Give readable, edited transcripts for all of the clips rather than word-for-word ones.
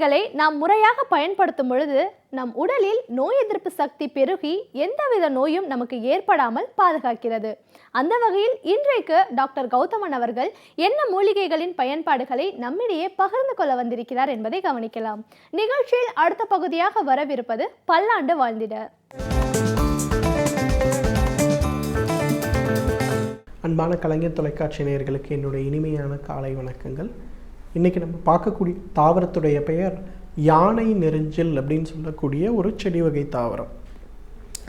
மூலிகைகளை நாம் முறையாக பயன்படுத்தும் பொழுது நம் உடலில் நோய் எதிர்ப்பு சக்தி பெருகி எந்தவித நோயும் நமக்கு ஏற்படாமல் பாதுகாக்கிறது. அந்த வகையில் இன்றைக்கு டாக்டர் கௌதமன் அவர்கள் என்ன மூலிகைகளின் பயன்பாடுகளை நம்மிடையே பகிர்ந்து கொள்ள வந்திருக்கிறார் என்பதை கவனிக்கலாம். நிகழ்ச்சியில் அடுத்த பகுதியாக வரவிருப்பது பல்லாண்டு வாழ்ந்திட. அன்பான கலைஞர் தொலைக்காட்சி நேயர்களுக்கு என்னுடைய இனிமையான காலை வணக்கங்கள். இன்றைக்கி நம்ம பார்க்கக்கூடிய தாவரத்துடைய பெயர் யானை நெரிஞ்சில் அப்படின்னு சொல்லக்கூடிய ஒரு செடி வகை தாவரம்.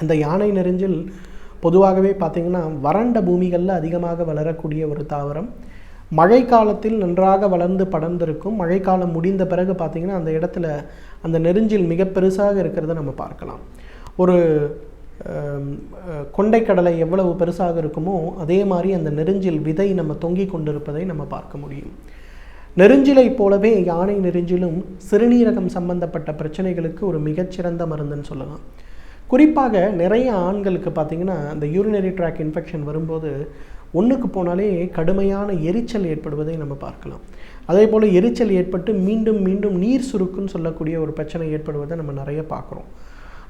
அந்த யானை நெரிஞ்சில் பொதுவாகவே பார்த்திங்கன்னா வறண்ட பூமிகளில் அதிகமாக வளரக்கூடிய ஒரு தாவரம். மழை காலத்தில் நன்றாக வளர்ந்து படர்ந்திருக்கும். மழைக்காலம் முடிந்த பிறகு பார்த்திங்கன்னா அந்த இடத்துல அந்த நெரிஞ்சில் மிக பெருசாக இருக்கிறத நம்ம பார்க்கலாம். ஒரு கொண்டைக்கடலை எவ்வளவு பெருசாக இருக்குமோ அதே மாதிரி அந்த நெரிஞ்சில் விதை நம்ம தொங்கி கொண்டிருப்பதை நம்ம பார்க்க முடியும். நெரிஞ்சிலை போலவே யானை நெரிஞ்சிலும் சிறுநீரகம் சம்பந்தப்பட்ட பிரச்சனைகளுக்கு ஒரு மிகச்சிறந்த மருந்துன்னு சொல்லலாம். குறிப்பாக நிறைய ஆண்களுக்கு பார்த்திங்கன்னா அந்த யூரினரி ட்ராக் இன்ஃபெக்ஷன் வரும்போது ஒன்றுக்கு போனாலே கடுமையான எரிச்சல் ஏற்படுவதை நம்ம பார்க்கலாம். அதே போல் எரிச்சல் ஏற்பட்டு மீண்டும் மீண்டும் நீர் சுருக்குன்னு சொல்லக்கூடிய ஒரு பிரச்சனை ஏற்படுவதை நம்ம நிறைய பார்க்குறோம்.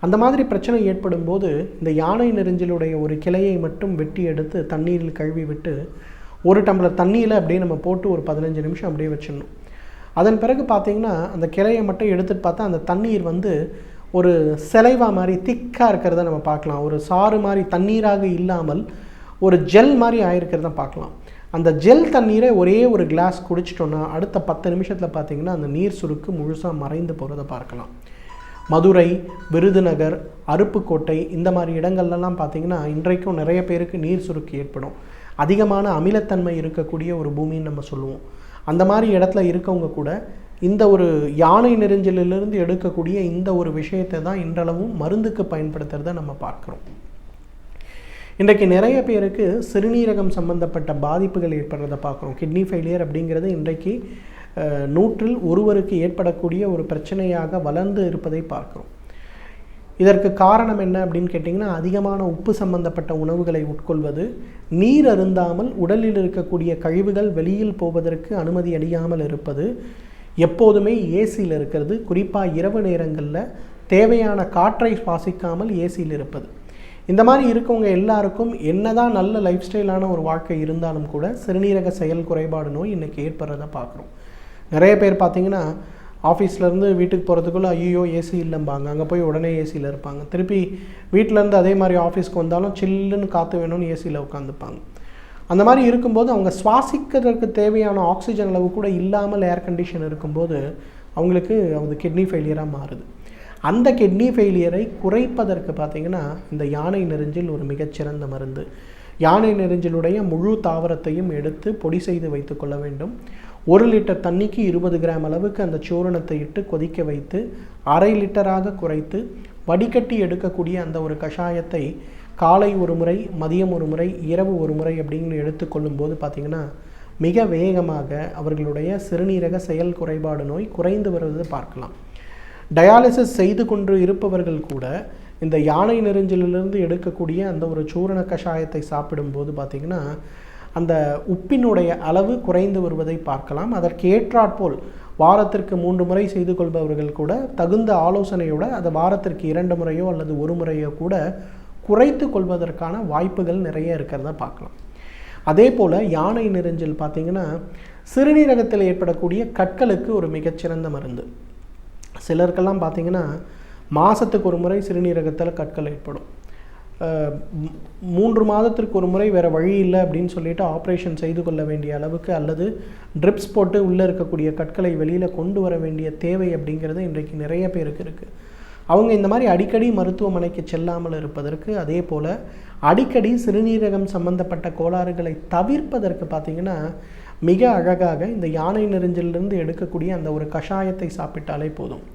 அந்த மாதிரி பிரச்சனை ஏற்படும் போது இந்த யானை நெரிஞ்சிலுடைய ஒரு கிளையை மட்டும் வெட்டி எடுத்து தண்ணீரில் கழுவி விட்டு ஒரு டம்ளர் தண்ணியில் அப்படியே நம்ம போட்டு ஒரு 15 நிமிஷம் அப்படியே வச்சிடணும். அதன் பிறகு பார்த்திங்கன்னா அந்த கிளையை மட்டும் எடுத்துகிட்டு பார்த்தா அந்த தண்ணீர் ஒரு சிலைவா மாதிரி திக்காக இருக்கிறத நம்ம பார்க்கலாம். ஒரு சாறு மாதிரி தண்ணீராக இல்லாமல் ஒரு ஜெல் மாதிரி ஆகிருக்கிறத பார்க்கலாம். அந்த ஜெல் தண்ணீரை ஒரே ஒரு கிளாஸ் குடிச்சிட்டோன்னா அடுத்த 10 நிமிஷத்தில் பார்த்திங்கன்னா அந்த நீர் சுருக்கு முழுசாக மறைந்து போகிறத பார்க்கலாம். மதுரை, விருதுநகர், அருப்புக்கோட்டை இந்த மாதிரி இடங்கள்லாம் பார்த்திங்கன்னா இன்றைக்கும் நிறைய பேருக்கு நீர் சுருக்கு ஏற்படும். அதிகமான அமிலத்தன்மை இருக்கக்கூடிய ஒரு பூமின்னு நம்ம சொல்லுவோம். அந்த மாதிரி இடத்துல இருக்கவங்க கூட இந்த ஒரு யானை நெரிஞ்சிலிருந்து எடுக்கக்கூடிய இந்த ஒரு விஷயத்தை தான் இன்றளவும் மருந்துக்கு பயன்படுத்துகிறத நம்ம பார்க்குறோம். இன்றைக்கு நிறைய பேருக்கு சிறுநீரகம் சம்பந்தப்பட்ட பாதிப்புகள் ஏற்படுறதை பார்க்குறோம். கிட்னி ஃபெயிலியர் அப்படிங்கிறது இன்றைக்கு 100ல் ஒருவருக்கு ஏற்படக்கூடிய ஒரு பிரச்சனையாக வளர்ந்து இருப்பதை பார்க்குறோம். இதற்கு காரணம் என்ன அப்படின்னு கேட்டிங்கன்னா அதிகமான உப்பு சம்பந்தப்பட்ட உணவுகளை உட்கொள்வது, நீர் அருந்தாமல் உடலில் இருக்கக்கூடிய கழிவுகள் வெளியில் போவதற்கு அனுமதி அளியாமல் இருப்பது, எப்போதுமே ஏசியில் இருக்கிறது, குறிப்பாக இரவு நேரங்களில் தேவையான காற்றை சுவாசிக்காமல் ஏசியில் இருப்பது. இந்த மாதிரி இருக்கவங்க எல்லாருக்கும் என்னதான் நல்ல லைஃப் ஸ்டைலான ஒரு வாழ்க்கை இருந்தாலும் கூட சிறுநீரக செயல் குறைபாடு நோய் இன்றைக்கி ஏற்படுறதை பார்க்குறோம். நிறைய பேர் பார்த்திங்கன்னா ஆஃபீஸ்லேருந்து வீட்டுக்கு போகிறதுக்குள்ளே ஐயோ ஏசி இல்லைம்பாங்க, அங்கே போய் உடனே ஏசியில் இருப்பாங்க. திருப்பி வீட்டிலேருந்து அதே மாதிரி ஆஃபீஸ்க்கு வந்தாலும் சில்லுன்னு காற்று வேணும்னு ஏசியில் உட்காந்துப்பாங்க. அந்த மாதிரி இருக்கும்போது அவங்க சுவாசிக்கிறதுக்கு தேவையான ஆக்சிஜன் அளவு கூட இல்லாமல் ஏர் கண்டிஷன் இருக்கும்போது அவங்களுக்கு கிட்னி ஃபெயிலியராக மாறுது. அந்த கிட்னி ஃபெயிலியரை குறைப்பதற்கு பார்த்திங்கன்னா இந்த யானை நெரிஞ்சில் ஒரு மிகச்சிறந்த மருந்து. யானை நெரிஞ்சிலுடைய முழு தாவரத்தையும் எடுத்து பொடி செய்து வைத்து கொள்ள வேண்டும். 1 லிட்டர் தண்ணிக்கு 20 கிராம் அளவுக்கு அந்த சூரணத்தை இட்டு கொதிக்க வைத்து 1/2 லிட்டராக குறைத்து வடிகட்டி எடுக்கக்கூடிய அந்த ஒரு கஷாயத்தை காலை ஒரு முறை, மதியம் ஒரு முறை, இரவு ஒரு முறை அப்படின்னு எடுத்துக்கொள்ளும் போது பார்த்திங்கன்னா மிக வேகமாக அவர்களுடைய சிறுநீரக செயல் குறைபாடு நோய் குறைந்து வருவதை பார்க்கலாம். டயாலிசிஸ் செய்து கொண்டு இருப்பவர்கள் கூட இந்த யானை நெரிஞ்சிலிருந்து எடுக்கக்கூடிய அந்த ஒரு சூரண கஷாயத்தை சாப்பிடும்போது பார்த்திங்கன்னா அந்த உப்பினுடைய அளவு குறைந்து வருவதை பார்க்கலாம். அதற்கு ஏற்றாற்போல் வாரத்திற்கு 3 முறை செய்து கொள்பவர்கள் கூட தகுந்த ஆலோசனையோடு அதை வாரத்திற்கு 2 முறையோ அல்லது 1 முறையோ கூட குறைத்து கொள்வதற்கான வாய்ப்புகள் நிறைய இருக்கிறத பார்க்கலாம். அதே போல் யானை நெரிஞ்சில் பார்த்திங்கன்னா சிறுநீரகத்தில் ஏற்படக்கூடிய கற்களுக்கு ஒரு மிகச்சிறந்த மருந்து. சிலருக்கெல்லாம் பார்த்திங்கன்னா மாதத்துக்கு ஒரு முறை சிறுநீரகத்தில் கற்கள் ஏற்படும். 3 மாதத்திற்கு ஒரு முறை வேறு வழி இல்லை அப்படின்னு சொல்லிட்டு ஆப்ரேஷன் செய்து கொள்ள வேண்டிய அளவுக்கு அல்லது ட்ரிப்ஸ் போட்டு உள்ளே இருக்கக்கூடிய கற்களை வெளியில் கொண்டு வர வேண்டிய தேவை அப்படிங்கிறது இன்றைக்கு நிறைய பேருக்கு இருக்குது. அவங்க இந்த மாதிரி அடிக்கடி மருத்துவமனைக்கு செல்லாமல் இருப்பதற்கு, அதே போல் அடிக்கடி சிறுநீரகம் சம்பந்தப்பட்ட கோளாறுகளை தவிர்ப்பதற்கு பார்த்திங்கன்னா மிக அழகாக இந்த யானை நெரிஞ்சிலிருந்து எடுக்கக்கூடிய அந்த ஒரு கஷாயத்தை சாப்பிட்டாலே போதும்.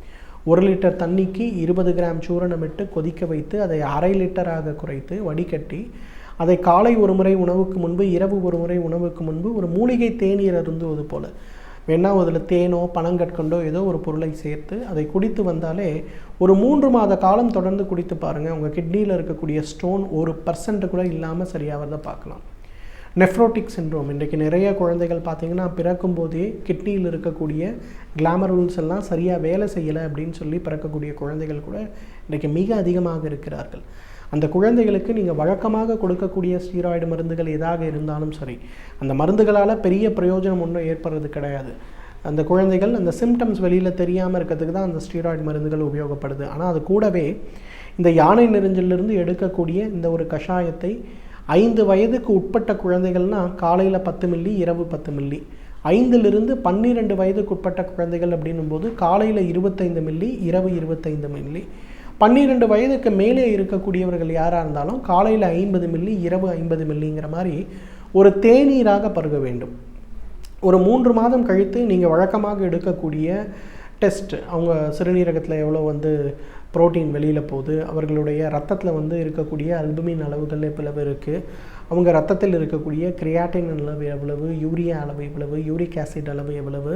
1 லிட்டர் தண்ணிக்கு 20 கிராம் சூரணமிட்டு கொதிக்க வைத்து அதை 1/2 லிட்டராக குறைத்து வடிகட்டி அதை காலை ஒரு முறை உணவுக்கு முன்பு, இரவு ஒரு முறை உணவுக்கு முன்பு ஒரு மூலிகை தேநீர் அருந்துவது போல் வேணால் அதில் தேனோ பனங்கற்கண்டோ ஏதோ ஒரு பொருளை சேர்த்து அதை குடித்து வந்தாலே ஒரு 3 மாத காலம் தொடர்ந்து குடித்து பாருங்கள். உங்கள் கிட்னியில் இருக்கக்கூடிய ஸ்டோன் 1% கூட இல்லாமல் சரியாகிறத பார்க்கலாம். Nephrotic syndrome. இன்றைக்கு நிறைய குழந்தைகள் பார்த்திங்கன்னா பிறக்கும்போதே கிட்னியில் இருக்கக்கூடிய கிளாமருல்ஸ் எல்லாம் சரியாக வேலை செய்யலை அப்படின்னு சொல்லி பிறக்கக்கூடிய குழந்தைகள் கூட இன்றைக்கு மிக அதிகமாக இருக்கிறார்கள். அந்த குழந்தைகளுக்கு நீங்கள் வழக்கமாக கொடுக்கக்கூடிய ஸ்டீராய்டு மருந்துகள் எதாக இருந்தாலும் சரி, அந்த மருந்துகளால் பெரிய பிரயோஜனம் ஒன்றும் ஏற்படுறது கிடையாது. அந்த குழந்தைகள் அந்த சிம்டம்ஸ் வெளியில் தெரியாமல் இருக்கிறதுக்கு தான் அந்த ஸ்டீராய்டு மருந்துகள் உபயோகப்படுது. ஆனால் அது கூடவே இந்த யானை நெரிஞ்சிலிருந்து எடுக்கக்கூடிய இந்த ஒரு கஷாயத்தை 5 வயதுக்கு உட்பட்ட குழந்தைகள்னால் காலையில் 10 மில்லி, இரவு 10 மில்லி. 5லிருந்து 12 வயதுக்கு உட்பட்ட குழந்தைகள் அப்படின்னும் போது காலையில் 25 மில்லி, இரவு 25 மில்லி. 12 வயதுக்கு மேலே இருக்கக்கூடியவர்கள் யாராக இருந்தாலும் காலையில் 50 மில்லி, இரவு 50 மில்லிங்கிற மாதிரி ஒரு தேநீராக பருக வேண்டும். ஒரு 3 மாதம் கழித்து நீங்கள் வழக்கமாக எடுக்கக்கூடிய டெஸ்ட், அவங்க சிறுநீரகத்தில் எவ்வளோ புரோட்டீன் வெளியில் போகுது, அவர்களுடைய ரத்தத்தில் இருக்கக்கூடிய அல்புமின் அளவுகள் எவ்வளவு இருக்குது, அவங்க ரத்தத்தில் இருக்கக்கூடிய கிரியாட்டின் அளவு எவ்வளவு, யூரியா அளவு எவ்வளவு, யூரிக் ஆசிட் அளவு எவ்வளவு,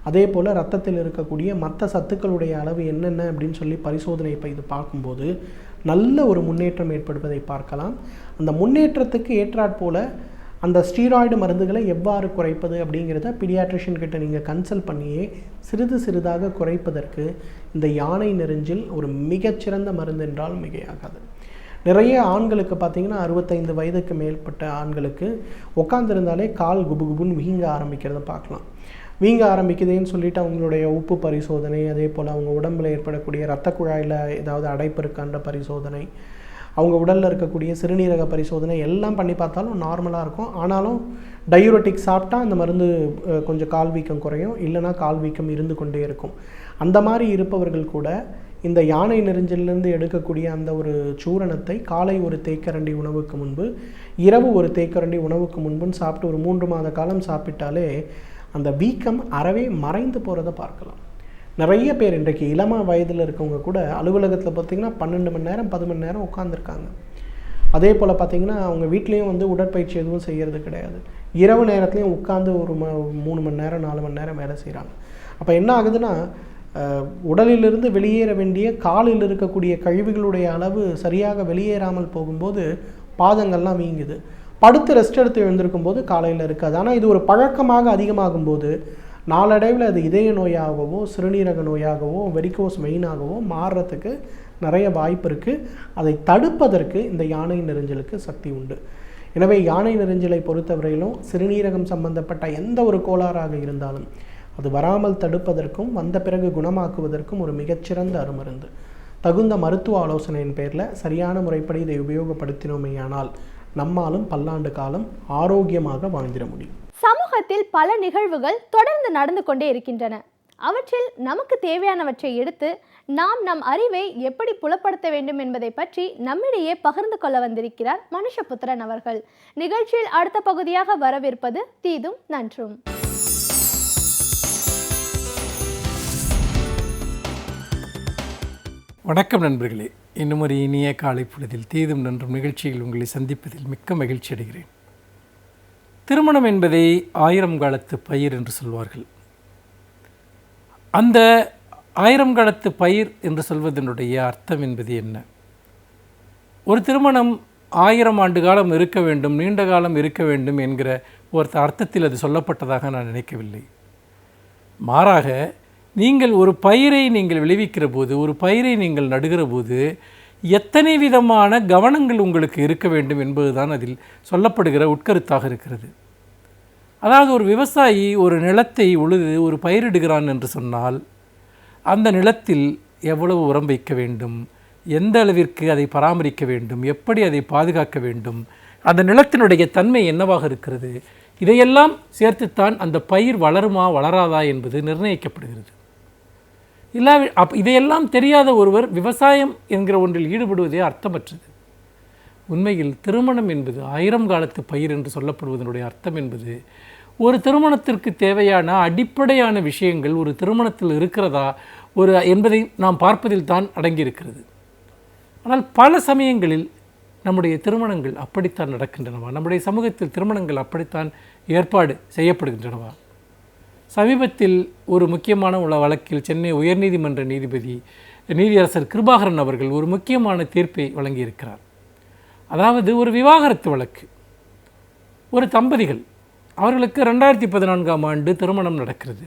அதே போல் ரத்தத்தில் இருக்கக்கூடிய மற்ற சத்துக்களுடைய அளவு என்னென்ன அப்படின்னு சொல்லி பரிசோதனை இது பார்க்கும்போது நல்ல ஒரு முன்னேற்றம் ஏற்படுவதை பார்க்கலாம். அந்த முன்னேற்றத்துக்கு ஏற்றாற்போல் அந்த ஸ்டீராய்டு மருந்துகளை எவ்வாறு குறைப்பது அப்படிங்கிறத பீடியாட்ரிஷியன் கிட்ட நீங்கள் கன்சல்ட் பண்ணியே சிறிது சிறிதாக குறைப்பதற்கு இந்த யானை நெரிஞ்சில் ஒரு மிகச்சிறந்த மருந்து என்றால் மிகையாகாது. நிறைய ஆண்களுக்கு பார்த்திங்கன்னா 65 வயதுக்கு மேற்பட்ட ஆண்களுக்கு உட்காந்துருந்தாலே கால் குபுகுபுன்னு வீங்க ஆரம்பிக்கிறத பார்க்கலாம். வீங்க ஆரம்பிக்குதுன்னு சொல்லிட்டு அவங்களுடைய உப்பு பரிசோதனை, அதே போல் அவங்க உடம்பில் ஏற்படக்கூடிய இரத்த குழாயில் ஏதாவது அடைப்பு இருக்கான்ற பரிசோதனை, அவங்க உடலில் இருக்கக்கூடிய சிறுநீரக பரிசோதனை எல்லாம் பண்ணி பார்த்தாலும் நார்மலாக இருக்கும். ஆனாலும் டயூரெட்டிக் சாப்பிட்டா அந்த மருந்து கொஞ்சம் கால் வீக்கம் குறையும், இல்லைனா கால் வீக்கம் இருந்து கொண்டே இருக்கும். அந்த மாதிரி இருப்பவர்கள் கூட இந்த யானை நெரிஞ்சிலிருந்து எடுக்கக்கூடிய அந்த ஒரு சூரணத்தை காலை ஒரு தேக்கரண்டி உணவுக்கு முன்பு, இரவு ஒரு தேக்கரண்டி உணவுக்கு முன்புன்னு சாப்பிட்டு ஒரு 3 மாத காலம் சாப்பிட்டாலே அந்த வீக்கம் அறவே மறைந்து போகிறத பார்க்கலாம். நிறைய பேர் இன்றைக்கு இளம வயதில் இருக்கவங்க கூட அலுவலகத்தில் பார்த்திங்கன்னா 12 மணி நேரம் 10 மணி நேரம் உட்காந்துருக்காங்க. அதே போல் பார்த்திங்கன்னா அவங்க வீட்லேயும் உடற்பயிற்சி எதுவும் செய்கிறது கிடையாது. இரவு நேரத்துலையும் உட்காந்து ஒரு 3 மணி நேரம் 4 மணி நேரம் வேலை செய்கிறாங்க. அப்போ என்ன ஆகுதுன்னா, உடலிலிருந்து வெளியேற வேண்டிய காலில் இருக்கக்கூடிய கழிவுகளுடைய அளவு சரியாக வெளியேறாமல் போகும்போது பாதங்கள்லாம் வீங்குது. படுத்து ரெஸ்ட் எடுத்து எழுந்திருக்கும் போது காலையில் இருக்காது. ஆனால் இது ஒரு பழக்கமாக அதிகமாகும் போது நாளடைவில் அது இதய நோயாகவோ சிறுநீரக நோயாகவோ வெரிகோஸ் வெயினாகவோ மாறுறதுக்கு நிறைய வாய்ப்பு இருக்குது. அதை தடுப்பதற்கு இந்த யானை நெரிஞ்சலுக்கு சக்தி உண்டு. எனவே யானை நெரிஞ்சலை பொறுத்தவரையிலும் சிறுநீரகம் சம்பந்தப்பட்ட எந்த ஒரு கோளாறாக இருந்தாலும் அது வராமல் தடுப்பதற்கும் வந்த பிறகு குணமாக்குவதற்கும் ஒரு மிகச்சிறந்த அருமருந்து. தகுந்த மருத்துவ ஆலோசனையின் பேரில் சரியான முறைப்படி இதை உபயோகப்படுத்தினோமேயானால் நம்மாலும் பல்லாண்டு காலம் ஆரோக்கியமாக வாழ்ந்திட முடியும். சமூகத்தில் பல நிகழ்வுகள் தொடர்ந்து நடந்து கொண்டே இருக்கின்றன. அவற்றில் நமக்கு தேவையானவற்றை எடுத்து நாம் நம் அறிவை எப்படி புலப்படுத்த வேண்டும் என்பதை பற்றி நம்மிடையே பகிர்ந்து கொள்ள வந்திருக்கிறார் மனுஷபுத்திரன் அவர்கள். நிகழ்ச்சியில் அடுத்த பகுதியாக வரவிருப்பது தீதும் நன்றும். வணக்கம் நண்பர்களே, இன்னும் ஒரு இனிய காலை பொழுதில் தீதும் நன்றும் நிகழ்ச்சியில் உங்களை சந்திப்பதில் மிக்க மகிழ்ச்சி அடைகிறேன். திருமணம் என்பதை 1000 காலத்து பயிர் என்று சொல்வார்கள். அந்த 1000 காலத்து பயிர் என்று சொல்வதனுடைய அர்த்தம் என்பது என்ன? ஒரு திருமணம் 1000 ஆண்டு காலம் இருக்க வேண்டும், நீண்ட காலம் இருக்க வேண்டும் என்கிற ஒரு அர்த்தத்தில் அது சொல்லப்பட்டதாக நான் நினைக்கவில்லை. மாறாக நீங்கள் ஒரு பயிரை நீங்கள் விளைவிக்கிற போது, ஒரு பயிரை நீங்கள் நடுகிற போது எத்தனை விதமான கவனங்கள் உங்களுக்கு இருக்க வேண்டும் என்பதுதான் அதில் சொல்லப்படுகிற உட்கருத்தாக இருக்கிறது. அதாவது ஒரு விவசாயி ஒரு நிலத்தை உழுது ஒரு பயிரிடுகிறான் என்று சொன்னால் அந்த நிலத்தில் எவ்வளவு உரம் வைக்க வேண்டும், எந்த அளவிற்கு அதை பராமரிக்க வேண்டும், எப்படி அதை பாதுகாக்க வேண்டும், அந்த நிலத்தினுடைய தன்மை என்னவாக இருக்கிறது, இதையெல்லாம் சேர்த்துத்தான் அந்த பயிர் வளருமா வளராதா என்பது நிர்ணயிக்கப்படுகிறது. இதையெல்லாம் தெரியாத ஒருவர் விவசாயம் என்கிற ஒன்றில் ஈடுபடுவதே அர்த்தமற்றது. உண்மையில் திருமணம் என்பது 1000 காலத்து பயிர் என்று சொல்லப்படுவதனுடைய அர்த்தம் என்பது ஒரு திருமணத்திற்கு தேவையான அடிப்படையான விஷயங்கள் ஒரு திருமணத்தில் இருக்கிறதா என்பதை நாம் பார்ப்பதில் தான் அடங்கியிருக்கிறது. ஆனால் பல சமயங்களில் நம்முடைய திருமணங்கள் அப்படித்தான் நடக்கின்றனவா? நம்முடைய சமூகத்தில் திருமணங்கள் அப்படித்தான் ஏற்பாடு செய்யப்படுகின்றனவா? சமீபத்தில் ஒரு முக்கியமான வழக்கில் சென்னை உயர்நீதிமன்ற நீதியரசர் கிருபாகரன் அவர்கள் ஒரு முக்கியமான தீர்ப்பை வழங்கியிருக்கிறார். அதாவது ஒரு விவாகரத்து வழக்கு. ஒரு தம்பதிகள், அவர்களுக்கு 2014ஆம் ஆண்டு திருமணம் நடக்கிறது.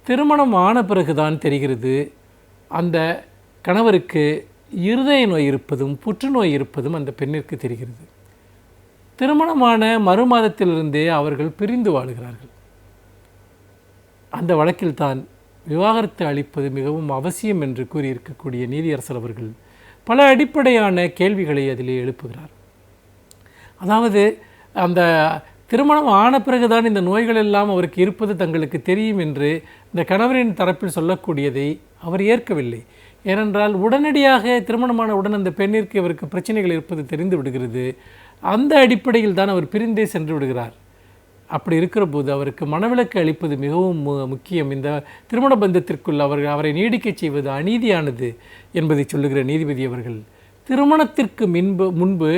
திருமணம் ஆன பிறகுதான் தெரிகிறது அந்த கணவருக்கு இருதய நோய் இருப்பதும் புற்றுநோய் இருப்பதும் அந்த பெண்ணிற்கு தெரிகிறது. திருமணமான மறுமாதத்திலிருந்தே அவர்கள் பிரிந்து வாழுகிறார்கள். அந்த வழக்கில் தான் விவாகரத்து அளிப்பது மிகவும் அவசியம் என்று கூறியிருக்கக்கூடிய நீதியரசர் அவர்கள் பல அடிப்படையான கேள்விகளை அதிலே எழுப்புகிறார். அதாவது அந்த திருமணம் ஆன பிறகுதான் இந்த நோய்கள் எல்லாம் அவருக்கு இருப்பது தங்களுக்கு தெரியும் என்று இந்த கணவரின் தரப்பில் சொல்லக்கூடியதை அவர் ஏற்கவில்லை. ஏனென்றால் உடனடியாக திருமணமான உடன் அந்த பெண்ணிற்கு அவருக்கு பிரச்சனைகள் இருப்பது தெரிந்து விடுகிறது. அந்த அடிப்படையில் தான் அவர் பிரிந்தே சென்று விடுகிறார். அப்படி இருக்கிற போது அவருக்கு மனவிலக்கு அளிப்பது மிகவும் முக்கியம். இந்த திருமண பந்தத்திற்குள் அவரை நீடிக்கச் செய்வது அநீதியானது என்பதை சொல்லுகிற நீதிபதி அவர்கள் திருமணத்திற்கு முன்பு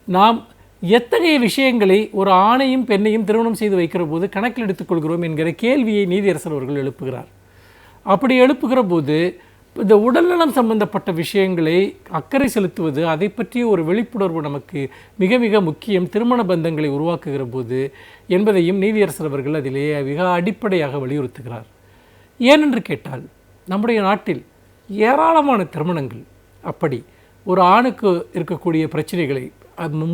நாம் எத்தகைய விஷயங்களை ஒரு ஆணையும் பெண்ணையும் திருமணம் செய்து வைக்கிற போது கணக்கில் எடுத்துக்கொள்கிறோம் என்கிற கேள்வியை நீதியரசர் அவர்கள் எழுப்புகிறார். அப்படி எழுப்புகிற போது இந்த உடல்நலம் சம்பந்தப்பட்ட விஷயங்களை அக்கறை செலுத்துவது, அதை பற்றிய ஒரு விழிப்புணர்வு நமக்கு மிக மிக முக்கியம் திருமண பந்தங்களை உருவாக்குகிற போது என்பதையும் நீதியரசர் அவர்கள் அதிலே மிக அடிப்படையாக வலியுறுத்துகிறார். ஏனென்று கேட்டால் நம்முடைய நாட்டில் ஏராளமான திருமணங்கள் அப்படி ஒரு ஆணுக்கு இருக்கக்கூடிய பிரச்சனைகளை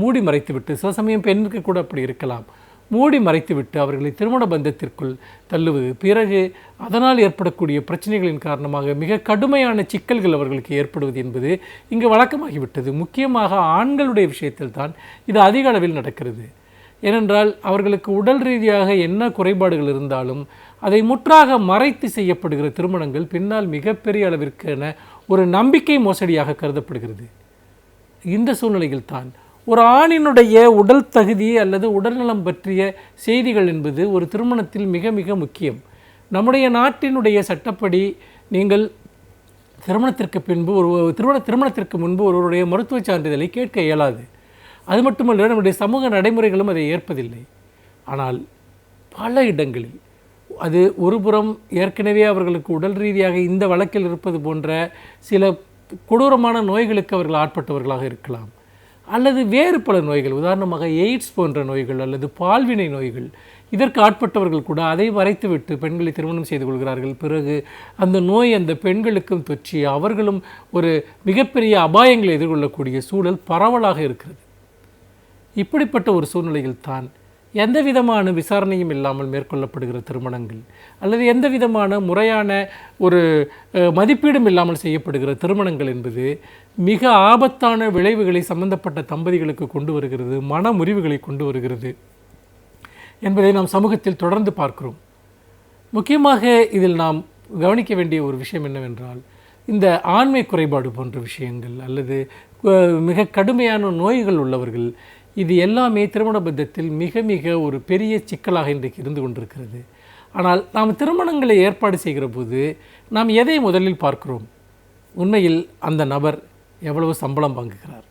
மூடி மறைத்துவிட்டு, சில சமயம் பெண்ணுக்கு கூட அப்படி இருக்கலாம், மூடி மறைத்துவிட்டு அவர்களை திருமண பந்தத்திற்குள் தள்ளுவது, பிறகு அதனால் ஏற்படக்கூடிய பிரச்சனைகளின் காரணமாக மிக கடுமையான சிக்கல்கள் அவர்களுக்கு ஏற்படுவது என்பது இங்கு வழக்கமாகிவிட்டது. முக்கியமாக ஆண்களுடைய விஷயத்தில் தான் இது அதிக அளவில் நடக்கிறது. ஏனென்றால் அவர்களுக்கு உடல் ரீதியாக என்ன குறைபாடுகள் இருந்தாலும் அதை முற்றாக மறைத்து செய்யப்படுகிற திருமணங்கள் பின்னால் மிகப்பெரிய அளவிற்கான ஒரு நம்பிக்கை மோசடியாக கருதப்படுகிறது. இந்த சூழ்நிலையில் தான் ஒரு ஆணினுடைய உடல் தகுதி அல்லது உடல்நலம் பற்றிய செய்திகள் என்பது ஒரு திருமணத்தில் மிக மிக முக்கியம். நம்முடைய நாட்டினுடைய சட்டப்படி நீங்கள் திருமணத்திற்கு பின்பு திருமணத்திற்கு முன்பு ஒருவருடைய மருத்துவ சான்றிதழை கேட்க இயலாது. அது மட்டுமல்ல, நம்முடைய சமூக நடைமுறைகளும் அதை ஏற்பதில்லை. ஆனால் பல இடங்களில் அது ஒருபுறம் ஏற்கனவே அவர்களுக்கு உடல் ரீதியாக இந்த வழக்கில் இருப்பது போன்ற சில கொடூரமான நோய்களுக்கு அவர்கள் ஆட்பட்டவர்களாக இருக்கலாம், அல்லது வேறு பல நோய்கள், உதாரணமாக எய்ட்ஸ் போன்ற நோய்கள் அல்லது பால்வினை நோய்கள், இதற்கு ஆட்பட்டவர்கள் கூட அதை மறைத்துவிட்டு பெண்களை திருமணம் செய்து கொள்கிறார்கள். பிறகு அந்த நோய் அந்த பெண்களுக்கும் தொற்றி அவர்களும் ஒரு மிகப்பெரிய அபாயங்களை எதிர்கொள்ளக்கூடிய சூழல் பரவலாக இருக்கிறது. இப்படிப்பட்ட ஒரு சூழ்நிலையில் தான் எந்த விதமான விசாரணையும் இல்லாமல் மேற்கொள்ளப்படுகிற திருமணங்கள் அல்லது எந்த விதமான முறையான ஒரு மதிப்பீடும் இல்லாமல் செய்யப்படுகிற திருமணங்கள் என்பது மிக ஆபத்தான விளைவுகளை சம்பந்தப்பட்ட தம்பதிகளுக்கு கொண்டு வருகிறது, மன முறிவுகளை கொண்டு வருகிறது என்பதை நாம் சமூகத்தில் தொடர்ந்து பார்க்கிறோம். முக்கியமாக இதில் நாம் கவனிக்க வேண்டிய ஒரு விஷயம் என்னவென்றால், இந்த ஆண்மை குறைபாடு போன்ற விஷயங்கள் அல்லது மிக கடுமையான நோய்கள் உள்ளவர்கள், இது எல்லாமே திருமண பந்தத்தில் மிக மிக ஒரு பெரிய சிக்கலாக இன்றைக்கு இருந்து கொண்டிருக்கிறது. ஆனால் நாம் திருமணங்களை ஏற்பாடு செய்கிற போது நாம் எதை முதலில் பார்க்கிறோம்? உண்மையில் அந்த நபர் எவ்வளவு சம்பளம் வாங்குகிறார்,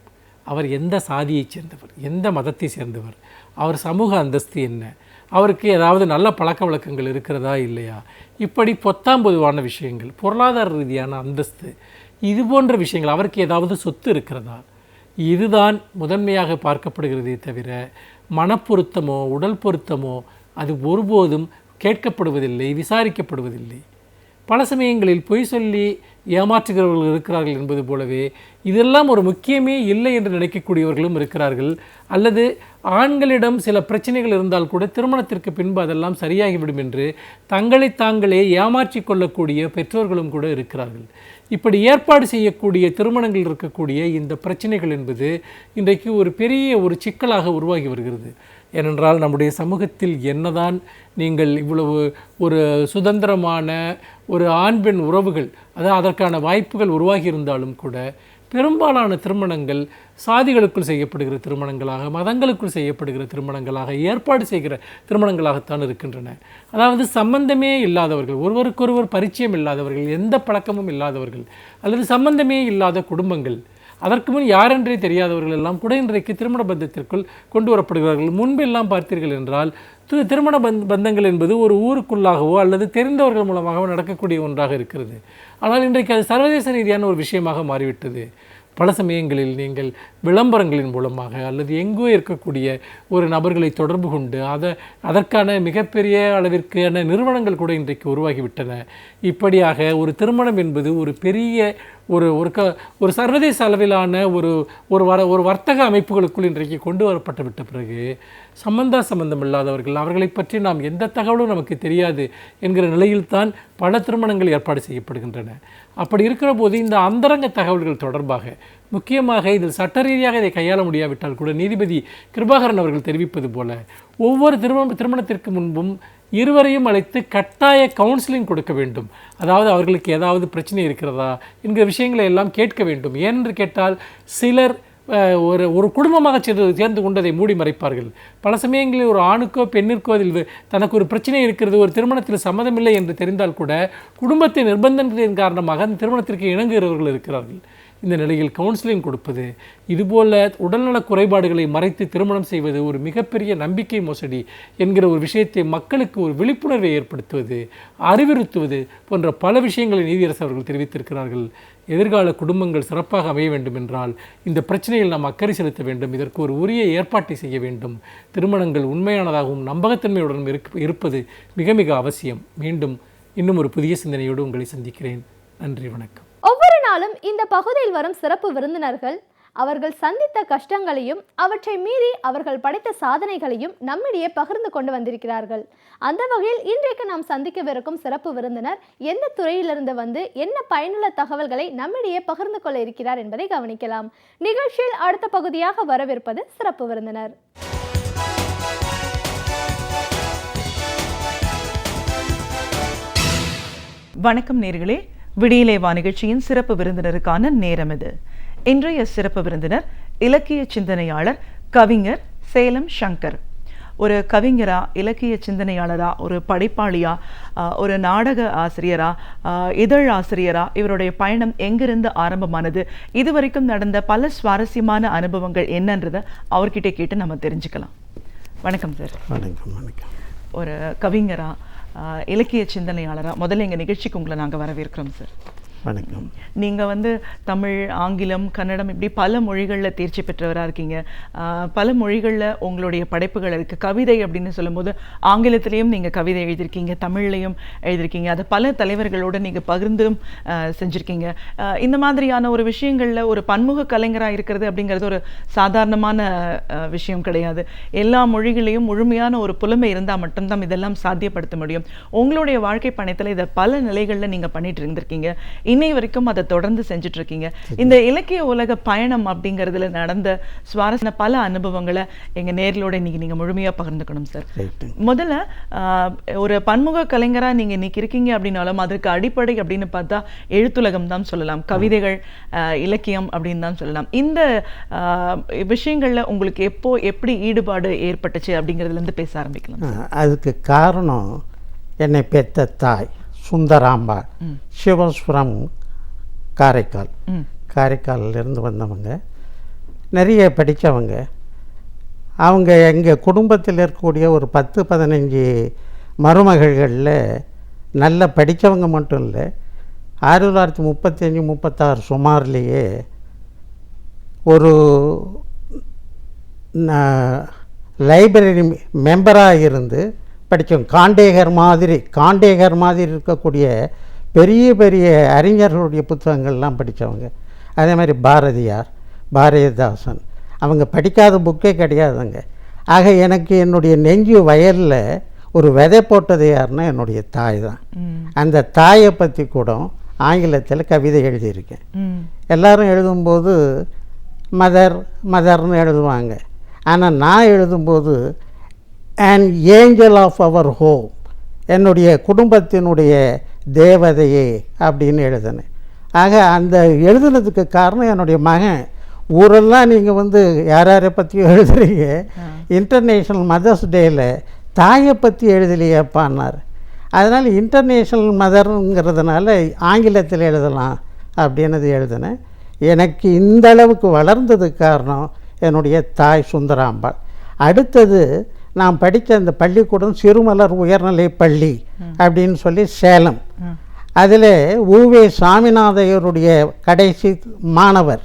அவர் எந்த சாதியைச் சேர்ந்தவர், எந்த மதத்தை சேர்ந்தவர், அவர் சமூக அந்தஸ்து என்ன, அவருக்கு ஏதாவது நல்ல பழக்க வழக்கங்கள் இருக்கிறதா இல்லையா, இப்படி பொத்தாம் பொதுவான விஷயங்கள், பொருளாதார ரீதியான அந்தஸ்து, இது போன்ற விஷயங்கள், அவருக்கு ஏதாவது சொத்து இருக்கிறதா, இதுதான் முதன்மையாக பார்க்கப்படுகிறதே தவிர மனப்பொருத்தமோ உடல் பொருத்தமோ அது ஒருபோதும் கேட்கப்படுவதில்லை, விசாரிக்கப்படுவதில்லை. பல சமயங்களில் பொய் சொல்லி ஏமாற்றுகிறவர்கள் இருக்கிறார்கள் என்பது போலவே இதெல்லாம் ஒரு முக்கியமே இல்லை என்று நினைக்கக்கூடியவர்களும் இருக்கிறார்கள். அல்லது ஆண்களிடம் சில பிரச்சனைகள் இருந்தால் கூட திருமணத்திற்கு பின்பு அதெல்லாம் சரியாகிவிடும் என்று தங்களை தாங்களே ஏமாற்றி கொள்ளக்கூடிய பெற்றோர்களும் கூட இருக்கிறார்கள். இப்படி ஏற்பாடு செய்யக்கூடிய திருமணங்கள் இருக்கக்கூடிய இந்த பிரச்சனைகள் என்பது இன்றைக்கு ஒரு பெரிய ஒரு சிக்கலாக உருவாகி வருகிறது. ஏனென்றால் நம்முடைய சமூகத்தில் என்னதான் நீங்கள் இவ்வளவு ஒரு சுதந்திரமான ஒரு ஆண் பெண் உறவுகள், அதாவது அதற்கான வாய்ப்புகள் உருவாகி இருந்தாலும் கூட பெரும்பாலான திருமணங்கள் சாதிகளுக்குள் செய்யப்படுகிற திருமணங்களாக, மதங்களுக்குள் செய்யப்படுகிற திருமணங்களாக, ஏற்பாடு செய்கிற திருமணங்களாகத்தான் இருக்கின்றன. அதாவது சம்பந்தமே இல்லாதவர்கள், ஒருவருக்கொருவர் பரிச்சயம் இல்லாதவர்கள், எந்த பழக்கமும் இல்லாதவர்கள், அல்லது சம்பந்தமே இல்லாத குடும்பங்கள், அதற்கு முன் யாரென்றே தெரியாதவர்கள் எல்லாம் கூட இன்றைக்கு திருமண பந்தத்திற்குள் கொண்டு வரப்படுகிறார்கள். முன்பெல்லாம் பார்த்தீர்கள் என்றால் திருமண பந்தங்கள் என்பது ஒரு ஊருக்குள்ளாகவோ அல்லது தெரிந்தவர்கள் மூலமாகவோ நடக்கக்கூடிய ஒன்றாக இருக்கிறது. ஆனால் இன்றைக்கு அது சர்வதேச ரீதியான ஒரு விஷயமாக மாறிவிட்டது. பல சமயங்களில் நீங்கள் விளம்பரங்களின் மூலமாக அல்லது எங்கோ இருக்கக்கூடிய ஒரு நபர்களை தொடர்பு கொண்டு அதற்கான மிகப்பெரிய அளவிற்கான நிறுவனங்கள் கூட இன்றைக்கு உருவாகிவிட்டன. இப்படியாக ஒரு திருமணம் என்பது ஒரு பெரிய ஒரு சர்வதேச அளவிலான ஒரு வர்த்தக அமைப்புகளுக்குள் இன்றைக்கு கொண்டு வரப்பட்டு விட்ட பிறகு சம்பந்தம் இல்லாதவர்கள், அவர்களை பற்றி நாம் எந்த தகவலும் நமக்கு தெரியாது என்கிற நிலையில்தான் பல திருமணங்கள் ஏற்பாடு செய்யப்படுகின்றன. அப்படி இருக்கிற போது இந்த அந்தரங்க தகவல்கள் தொடர்பாக முக்கியமாக இதில் சட்ட ரீதியாக இதை கையாள முடியாவிட்டால் கூட நீதிபதி கிருபாகரன் அவர்கள் தெரிவிப்பது போல ஒவ்வொரு திருமணத்திற்கு முன்பும் இருவரையும் அழைத்து கட்டாய கவுன்சிலிங் கொடுக்க வேண்டும். அதாவது அவர்களுக்கு ஏதாவது பிரச்சனை இருக்கிறதா என்கிற விஷயங்களை எல்லாம் கேட்க வேண்டும். ஏனென்று கேட்டால் சிலர் ஒரு குடும்பமாக சேர்ந்து கொண்டு அதை மூடி மறைப்பார்கள். பல சமயங்களில் ஒரு ஆணுக்கோ பெண்ணிற்கோ அதில் தனக்கு ஒரு பிரச்சனை இருக்கிறது, ஒரு திருமணத்தில் சம்மதமில்லை என்று தெரிந்தால் கூட குடும்பத்தின் நிர்பந்தங்களின் காரணமாக அந்த திருமணத்திற்கு இணங்குகிறவர்கள் இருக்கிறார்கள். இந்த நிலையில் கவுன்சிலிங் கொடுப்பது, இதுபோல உடல்நல குறைபாடுகளை மறைத்து திருமணம் செய்வது ஒரு மிகப்பெரிய நம்பிக்கை மோசடி என்கிற ஒரு விஷயத்தை மக்களுக்கு ஒரு விழிப்புணர்வை ஏற்படுத்துவது, அறிவுறுத்துவது போன்ற பல விஷயங்களை நீதியரசர் அவர்கள் தெரிவித்திருக்கிறார்கள். எதிர்கால குடும்பங்கள் சிறப்பாக அமைய வேண்டும் என்றால் இந்த பிரச்சனையில் நாம் அக்கறை செலுத்த வேண்டும். இதற்கு ஒரு உரிய ஏற்பாட்டை செய்ய வேண்டும். திருமணங்கள் உண்மையானதாகவும் நம்பகத்தன்மையுடன் இருப்பது மிக மிக அவசியம். மீண்டும் இன்னும் ஒரு புதிய சிந்தனையோடு உங்களை சந்திக்கிறேன். நன்றி, வணக்கம். ஒவ்வொரு நாளும் இந்த பகுதியில் வரும் சிறப்பு விருந்தினர்கள் அவர்கள் சந்தித்த கஷ்டங்களையும் அவற்றை மீறி அவர்கள் படைத்த சாதனைகளையும் நம்மிடையே பகிர்ந்து கொண்டு வந்திருக்கிறார்கள். அந்த வகையில் இன்றைக்கு நாம் சந்திக்கவிருக்கும் சிறப்பு விருந்தினர் எந்த துறையிலிருந்து வந்து என்ன பயனுள்ள தகவல்களை நம்மிடையே பகிர்ந்து கொள்ள இருக்கிறார் என்பதை கவனிக்கலாம். நிகழ்ச்சியில் அடுத்த பகுதியாக வரவிருப்பது சிறப்பு விருந்தினர். வணக்கம் நேர்களே, விடியலேவா நிகழ்ச்சியின் சிறப்பு விருந்தினருக்கான நேரம் இது. இன்றைய சிறப்பு விருந்தினர் இலக்கிய சிந்தனையாளர் கவிஞர் சேலம் சங்கர். ஒரு கவிஞரா, இலக்கிய சிந்தனையாளரா, ஒரு படைப்பாளியா, ஒரு நாடக ஆசிரியரா, இதழ் ஆசிரியரா, இவருடைய பயணம் எங்கிருந்து ஆரம்பமானது, இதுவரைக்கும் நடந்த பல சுவாரஸ்யமான அனுபவங்கள் என்னன்றதை அவர்கிட்ட கேட்டு நம்ம தெரிஞ்சுக்கலாம். வணக்கம் சார். வணக்கம். வணக்கம். ஒரு கவிஞரா, இலக்கிய சிந்தனையாளரா முதல்ல எங்கள் நிகழ்ச்சிக்கு உங்களை நாங்கள் வரவேற்கிறோம் சார். வணக்கம். நீங்கள் தமிழ், ஆங்கிலம், கன்னடம் இப்படி பல மொழிகளில் தேர்ச்சி பெற்றவராக இருக்கீங்க. பல மொழிகளில் உங்களுடைய படைப்புகள் இருக்குது. கவிதை அப்படின்னு சொல்லும்போது ஆங்கிலத்திலையும் நீங்கள் கவிதை எழுதியிருக்கீங்க, தமிழ்லையும் எழுதியிருக்கீங்க. அதை பல தலைவர்களோடு நீங்கள் பகிர்ந்தும் செஞ்சுருக்கீங்க. இந்த மாதிரியான ஒரு விஷயங்களில் ஒரு பன்முக கலைஞராக இருக்கிறது அப்படிங்கிறது ஒரு சாதாரணமான விஷயம் கிடையாது. எல்லா மொழிகளையும் முழுமையான ஒரு புலமை இருந்தால் மட்டும்தான் இதெல்லாம் சாத்தியப்படுத்த முடியும். உங்களுடைய வாழ்க்கை பயணத்தில் இதை பல நிலைகளில் நீங்கள் பண்ணிட்டு இருந்திருக்கீங்க. இன்னை வரைக்கும் அதை தொடர்ந்து செஞ்சுட்டு இருக்கீங்க. இந்த இலக்கிய உலக பயணம் அப்படிங்கிறதுல நடந்த சுவாரஸ்யமான பல அனுபவங்களை எங்க நேர்களோட இன்னைக்கு நீங்க முழுமையா பகிர்ந்துக்கணும் சார். முதல்ல ஒரு பன்முக கலைஞரா நீங்க இன்னைக்கு இருக்கீங்க அப்படின்னாலும் அதற்கு அடிப்படை அப்படின்னு பார்த்தா எழுத்துலகம் தான் சொல்லலாம், கவிதைகள், இலக்கியம் அப்படின்னு தான் சொல்லலாம். இந்த விஷயங்கள்ல உங்களுக்கு எப்படி ஈடுபாடு ஏற்பட்டுச்சு அப்படிங்கிறதுல இருந்து பேச ஆரம்பிக்கலாம். அதுக்கு காரணம் என்னை பெற்ற தாய் சுந்தராம்பாள், சிவசுரம், காரைக்காலிலிருந்து வந்தவங்க, நிறைய படித்தவங்க. அவங்க எங்கள் குடும்பத்தில் இருக்கக்கூடிய ஒரு 10-15 மருமகள்களில் நல்ல படித்தவங்க மட்டும் இல்லை, 1935-36 சுமார்லேயே ஒரு லைப்ரரி மெம்பராக இருந்து படித்தவங்க. காண்டேகர் மாதிரி இருக்கக்கூடிய பெரிய பெரிய அறிஞர்களுடைய புத்தகங்கள்லாம் படித்தவங்க. அதே மாதிரி பாரதிதாசன், அவங்க படிக்காத புக்கே கிடையாதுங்க. ஆக எனக்கு என்னுடைய நெஞ்சு வயலில் ஒரு விதை போட்டது யாருன்னா என்னுடைய தாய் தான். அந்த தாயை பற்றி கூட ஆங்கிலத்தில் கவிதை எழுதியிருக்கேன். எல்லாரும் எழுதும்போது மதர்னு எழுதுவாங்க. ஆனால் நான் எழுதும்போது an angel of our home, என்னுடைய குடும்பத்தினுடைய தேவதையே அப்படின்னு எழுதினேன். ஆக அந்த எழுதுனதுக்கு காரணம் என்னுடைய மகன், ஊரெல்லாம் நீங்கள் யாரை பற்றியும் எழுதுறீங்க, இன்டர்நேஷ்னல் மதர்ஸ் டேயில் தாயை பற்றி எழுதலையேப்பான்னார். அதனால் இன்டர்நேஷ்னல் மதருங்கிறதுனால ஆங்கிலத்தில் எழுதலாம் அப்படின்னு எழுதினேன். எனக்கு இந்த அளவுக்கு வளர்ந்ததுக்கு காரணம் என்னுடைய தாய் சுந்தராம்பாள். அடுத்தது நான் படித்த அந்த பள்ளிக்கூடம் சிறுமலர் உயர்நிலை பள்ளி அப்படின்னு சொல்லி சேலம். அதில் உவே சாமிநாதையருடைய கடைசி மாணவர்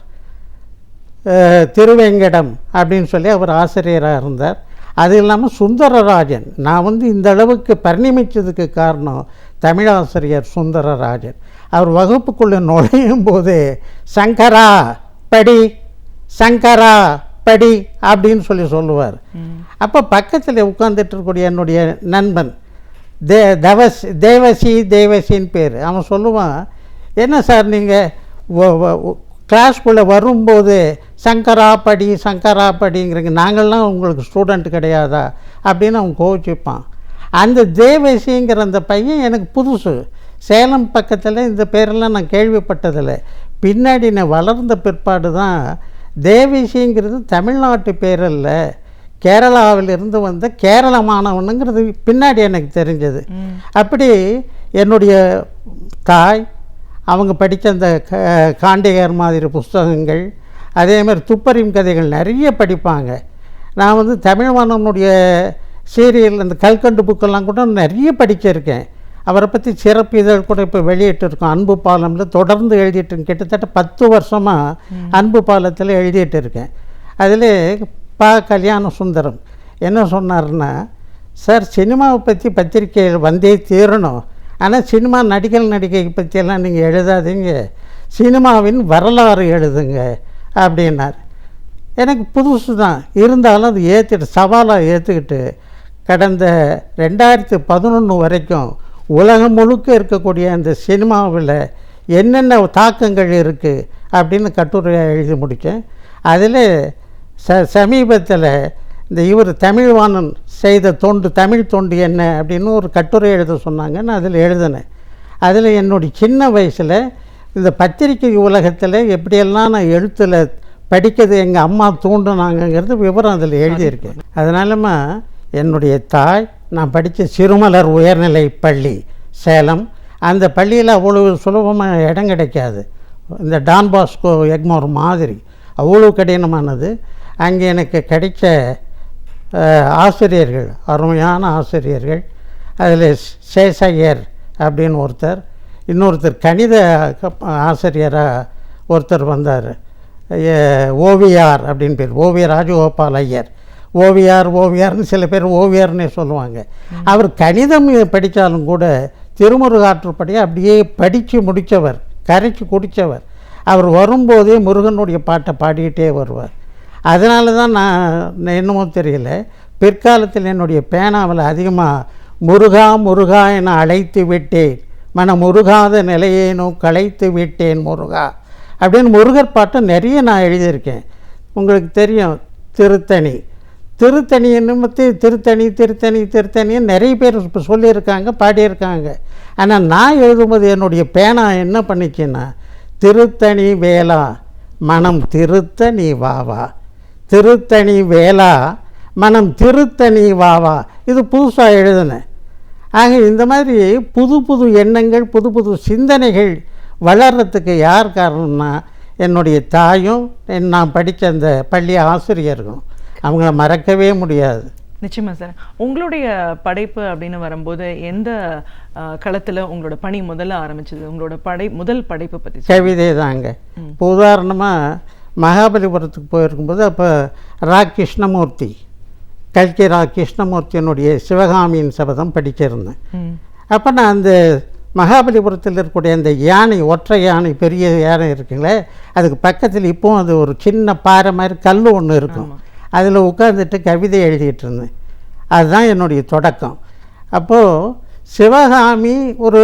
திருவேங்கடம் அப்படின்னு சொல்லி அவர் ஆசிரியராக இருந்தார். அது இல்லாமல் சுந்தரராஜன், நான் வந்து இந்த அளவுக்கு பரிணமித்ததுக்கு காரணம் தமிழாசிரியர் சுந்தரராஜன். அவர் வகுப்புக்குள்ளே நுழையும் போது சங்கரா படி, சங்கரா படி அப்படின்னு சொல்லி சொல்லுவார். அப்போ பக்கத்தில் உட்கார்ந்துட்டு இருக்கக்கூடிய என்னுடைய நண்பன் தேவசின்னு பேர், அவன் சொல்லுவான், என்ன சார் நீங்கள் கிளாஸ்குள்ளே வரும்போது சங்கரா படி சங்கரா படிங்கிறீங்க, நாங்கள்லாம் உங்களுக்கு ஸ்டூடெண்ட் கிடையாதா அப்படின்னு அவன் கோவிச்சுப்பான். அந்த தேவசிங்கிற அந்த பையன் எனக்கு புதுசு. சேலம் பக்கத்தில் இந்த பேரெல்லாம் நான் கேள்விப்பட்டதில்லை. பின்னாடி நான் வளர்ந்த பிற்பாடு தான் தேவசிங்கிறது தமிழ்நாட்டு பேர் அல்ல, கேரளாவிலிருந்து வந்த கேரள மாணவனுங்கிறது பின்னாடி எனக்கு தெரிஞ்சது. அப்படி என்னுடைய தாய் அவங்க படித்த அந்த காண்டிகர் மாதிரி புஸ்தகங்கள், அதே மாதிரி துப்பறியும் கதைகள் நிறைய படிப்பாங்க. நான் வந்து தமிழ்வாணனுடைய சீரியல் அந்த கல்கண்டு புக்கெல்லாம் கூட நிறைய படிச்சிருக்கேன். அவரை பற்றி சிறப்பு இதழ் கூட இப்போ வெளியிட்டிருக்கோம். அன்பு பாலமில் தொடர்ந்து எழுதிட்டு கிட்டத்தட்ட 10 வருஷமாக அன்பு பாலத்தில் எழுதிட்டு இருக்கேன். அதில் கல்யாண சுந்தரம் என்ன சொன்னார்னா, சார் சினிமாவை பற்றி பத்திரிக்கையில் வந்தே தீரணும், ஆனால் சினிமா நடிகை பற்றியெல்லாம் நீங்கள் எழுதாதீங்க, சினிமாவின் வரலாறு எழுதுங்க அப்படின்னார். எனக்கு புதுசு தான் இருந்தாலும் அது ஏற்றுட்டு சவாலாக ஏற்றுக்கிட்டு கடந்த 2011 வரைக்கும் உலகம் முழுக்க இருக்கக்கூடிய அந்த சினிமாவில் என்னென்ன தாக்கங்கள் இருக்குது அப்படின்னு கட்டுரையாக எழுதி முடித்தேன். அதில் சமீபத்தில் இந்த இவர் தமிழ்வாணன் செய்த தமிழ் தொண்டு என்ன அப்படின்னு ஒரு கட்டுரை எழுத சொன்னாங்க. நான் அதில் எழுதினேன். அதில் என்னுடைய சின்ன வயசில் இந்த பத்திரிகை உலகத்தில் எப்படியெல்லாம் நான் எழுத்தில் படிக்கிறது எங்கள் அம்மா தூண்டுனாங்கங்கிறது விவரம் அதில் எழுதியிருக்கேன். அதனாலமா என்னுடைய தாய், நான் படித்த சிறுமலர் உயர்நிலை பள்ளி சேலம், அந்த பள்ளியில் அவ்வளோ சுலபமாக இடம் கிடைக்காது. இந்த டான் பாஸ்கோ எக்மோர் மாதிரி அவ்வளோ கடினமானது. அங்கே எனக்கு கிடைச்ச ஆசிரியர்கள் அருமையான ஆசிரியர்கள். அதில் சேசையர் அப்படின்னு ஒருத்தர், இன்னொருத்தர் கணித ஆசிரியராக ஒருத்தர் வந்தார், ஓவியார் அப்படின்னு பேர், ஓவிய ராஜகோபால் ஐயர். ஓவியார்னு சில பேர் ஓவியார்னே சொல்லுவாங்க. அவர் கணிதம் படித்தாலும் கூட திருமுருகாற்றுப்படி அப்படியே படித்து முடித்தவர், கரைச்சி குடித்தவர். அவர் வரும்போதே முருகனுடைய பாட்டை பாடிக்கிட்டே வருவார். அதனால தான் நான் என்னமோ தெரியல, பிற்காலத்தில் என்னுடைய பேனாவில் அதிகமாக முருகா முருகா என அழைத்து விட்டேன், மன முருகாத நிலையேனோ களைத்து விட்டேன் முருகா அப்படின்னு முருகர் பாட்டை நிறைய நான் எழுதியிருக்கேன். உங்களுக்கு தெரியும் திருத்தணி என்னமோ திருத்தணி நிறைய பேர் இப்போ சொல்லியிருக்காங்க, பாடியிருக்காங்க. ஆனால் நான் எழுதும்போது என்னுடைய பேனா என்ன பண்ணிச்சுன்னா, திருத்தணி வேளா மனம் திருத்த நீ வாவா, திருத்தணி வேளா மனம் திருத்த நீ வாவா, இது புதுசாக எழுதினேன். ஆக இந்த மாதிரி புது புது எண்ணங்கள், புது புது சிந்தனைகள் வளர்கிறதுக்கு யார் காரணம்னா என்னுடைய தாயும் நான் படித்த அந்த பள்ளி ஆசிரியர்களும். அவங்கள மறக்கவே முடியாது. நிச்சயமா சார். உங்களுடைய படைப்பு அப்படின்னு வரும்போது எந்த களத்தில் உங்களோட பணி முதல்ல ஆரம்பிச்சது? உங்களோட முதல் படைப்பு பற்றி? கவிதை தாங்க. இப்போ உதாரணமாக மகாபலிபுரத்துக்கு போயிருக்கும்போது அப்போ கிருஷ்ணமூர்த்தி, கல்கி கிருஷ்ணமூர்த்தியினுடைய சிவகாமியின் சபதம் படிச்சிருந்தேன். அப்போ நான் அந்த மகாபலிபுரத்தில் இருக்கக்கூடிய அந்த யானை, ஒற்றை யானை, பெரிய யானை இருக்குங்களே, அதுக்கு பக்கத்தில் இப்போவும் அது ஒரு சின்ன பாறை மாதிரி கல் ஒன்று இருக்கும், அதில் உட்காந்துட்டு கவிதை எழுதிட்டு இருந்தேன். அதுதான் என்னுடைய தொடக்கம். அப்போது சிவகாமி ஒரு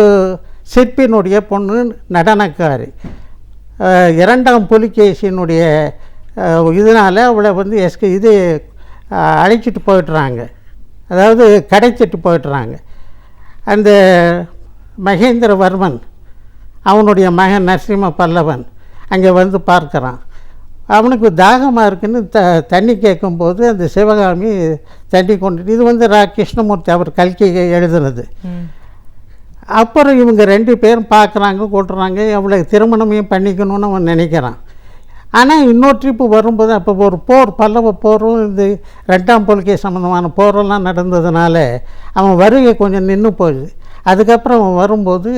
சிற்பினுடைய பொண்ணு, நடனக்காரி. 2ஆம் புலிகேசியினுடைய இதனால் அவளை வந்து அழைச்சிட்டு போயிட்டுறாங்க, அதாவது கடைச்சிட்டு போயிட்டுறாங்க. அந்த மகேந்திரவர்மன் அவனுடைய மகன் நரசிம்ம பல்லவன் அங்கே வந்து பார்க்குறான். அவனுக்கு தாகமாக இருக்குன்னு தண்ணி கேட்கும்போது அந்த சிவகாமி தண்ணி கொண்டுட்டு, இது வந்து கிருஷ்ணமூர்த்தி அவர் கல்கி எழுதுனது. அப்புறம் இவங்க 2 பேரும் பார்க்குறாங்க, கொள்றாங்க, அவளை திருமணமே பண்ணிக்கணும்னு அவன் நினைக்கிறான். ஆனால் இன்னொரு ட்ரிப்பு வரும்போது அப்போ ஒரு போர், பல்லவ போரும் இந்த 2ஆம் புலிகேசி சம்மந்தமான போரெல்லாம் நடந்ததுனால அவன் வருகை கொஞ்சம் நின்று போகுது. அதுக்கப்புறம் அவன் வரும்போது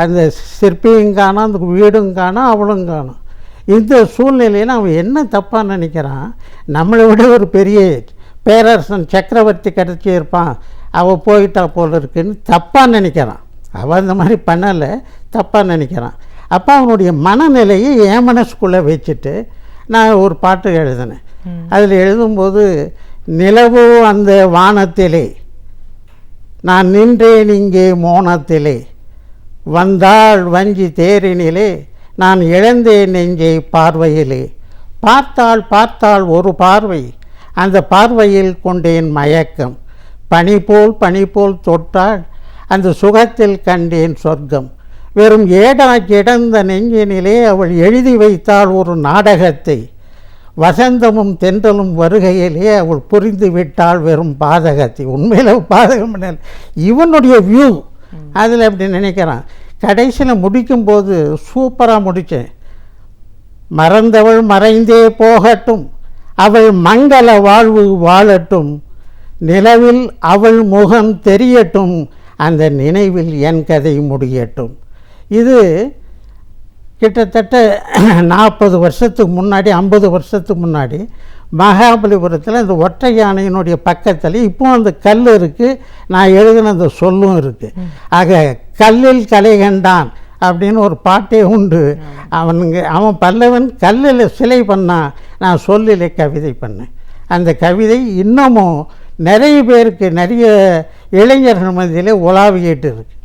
அந்த சிற்பியும் காணும், அந்த வீடும் காணும், அவளும் காணும். இந்த சூழ்நிலையில் அவன் என்ன தப்பாக நினைக்கிறான், நம்மளை விட ஒரு பெரிய பேரரசன் சக்கரவர்த்தி கிடச்சி இருப்பான், அவள் போயிட்டா போல இருக்குன்னு தப்பாக நினைக்கிறான். அவன் அந்த மாதிரி பண்ணலை, தப்பாக நினைக்கிறான். அப்போ அவனுடைய மனநிலையை என் மனசுக்குள்ளே வச்சுட்டு நான் ஒரு பாட்டு எழுதினேன். அதில் எழுதும்போது, நிலவோ அந்த வானத்திலே நான் நின்றேன் இங்கே மோனத்திலே, வந்தாள் வஞ்சி தேரினிலே நான் இழந்தேன் நெஞ்சை பார்வையிலே, பார்த்தாள் பார்த்தாள் ஒரு பார்வை அந்த பார்வையில் கொண்டேன் மயக்கம், பனி போல் தொட்டாள் அந்த சுகத்தில் கண்டேன் சொர்க்கம், வெறும் ஏடா கிடந்த நெஞ்சினிலே அவள் எழுதி வைத்தாள் ஒரு நாடகத்தை, வசந்தமும் தென்றலும் வருகையிலே அவள் புரிந்து விட்டாள் வெறும் பாதகத்தை. உண்மையில் பாதகம் பண்ணல, இவனுடைய வியூ அதில் அப்படி நினைக்கிறான். கடைசியில் முடிக்கும்போது சூப்பராக முடித்தேன். மறந்தவள் மறைந்தே போகட்டும், அவள் மங்கள வாழ்வு வாழட்டும், நிலவில் அவள் முகம் தெரியட்டும், அந்த நினைவில் என் கதை முடியட்டும். இது கிட்டத்தட்ட 40 வருஷத்துக்கு முன்னாடி, 50 வருஷத்துக்கு முன்னாடி மகாபலிபுரத்தில் அந்த ஒற்றை யானையினுடைய பக்கத்தில் இப்போ அந்த கல் இருக்குது, நான் எழுதின அந்த சொல்லும் இருக்குது. ஆக கல்லில் கலை கண்டான் அப்படின்னு ஒரு பாட்டே உண்டு. அவன் பல்லவன் கல்லில் சிலை பண்ணான், நான் சொல்லிலே கவிதை பண்ணேன். அந்த கவிதை இன்னமும் நிறைய பேருக்கு, நிறைய இளைஞர்கள் மத்தியிலே உலாவிக்கிட்டு இருக்கு.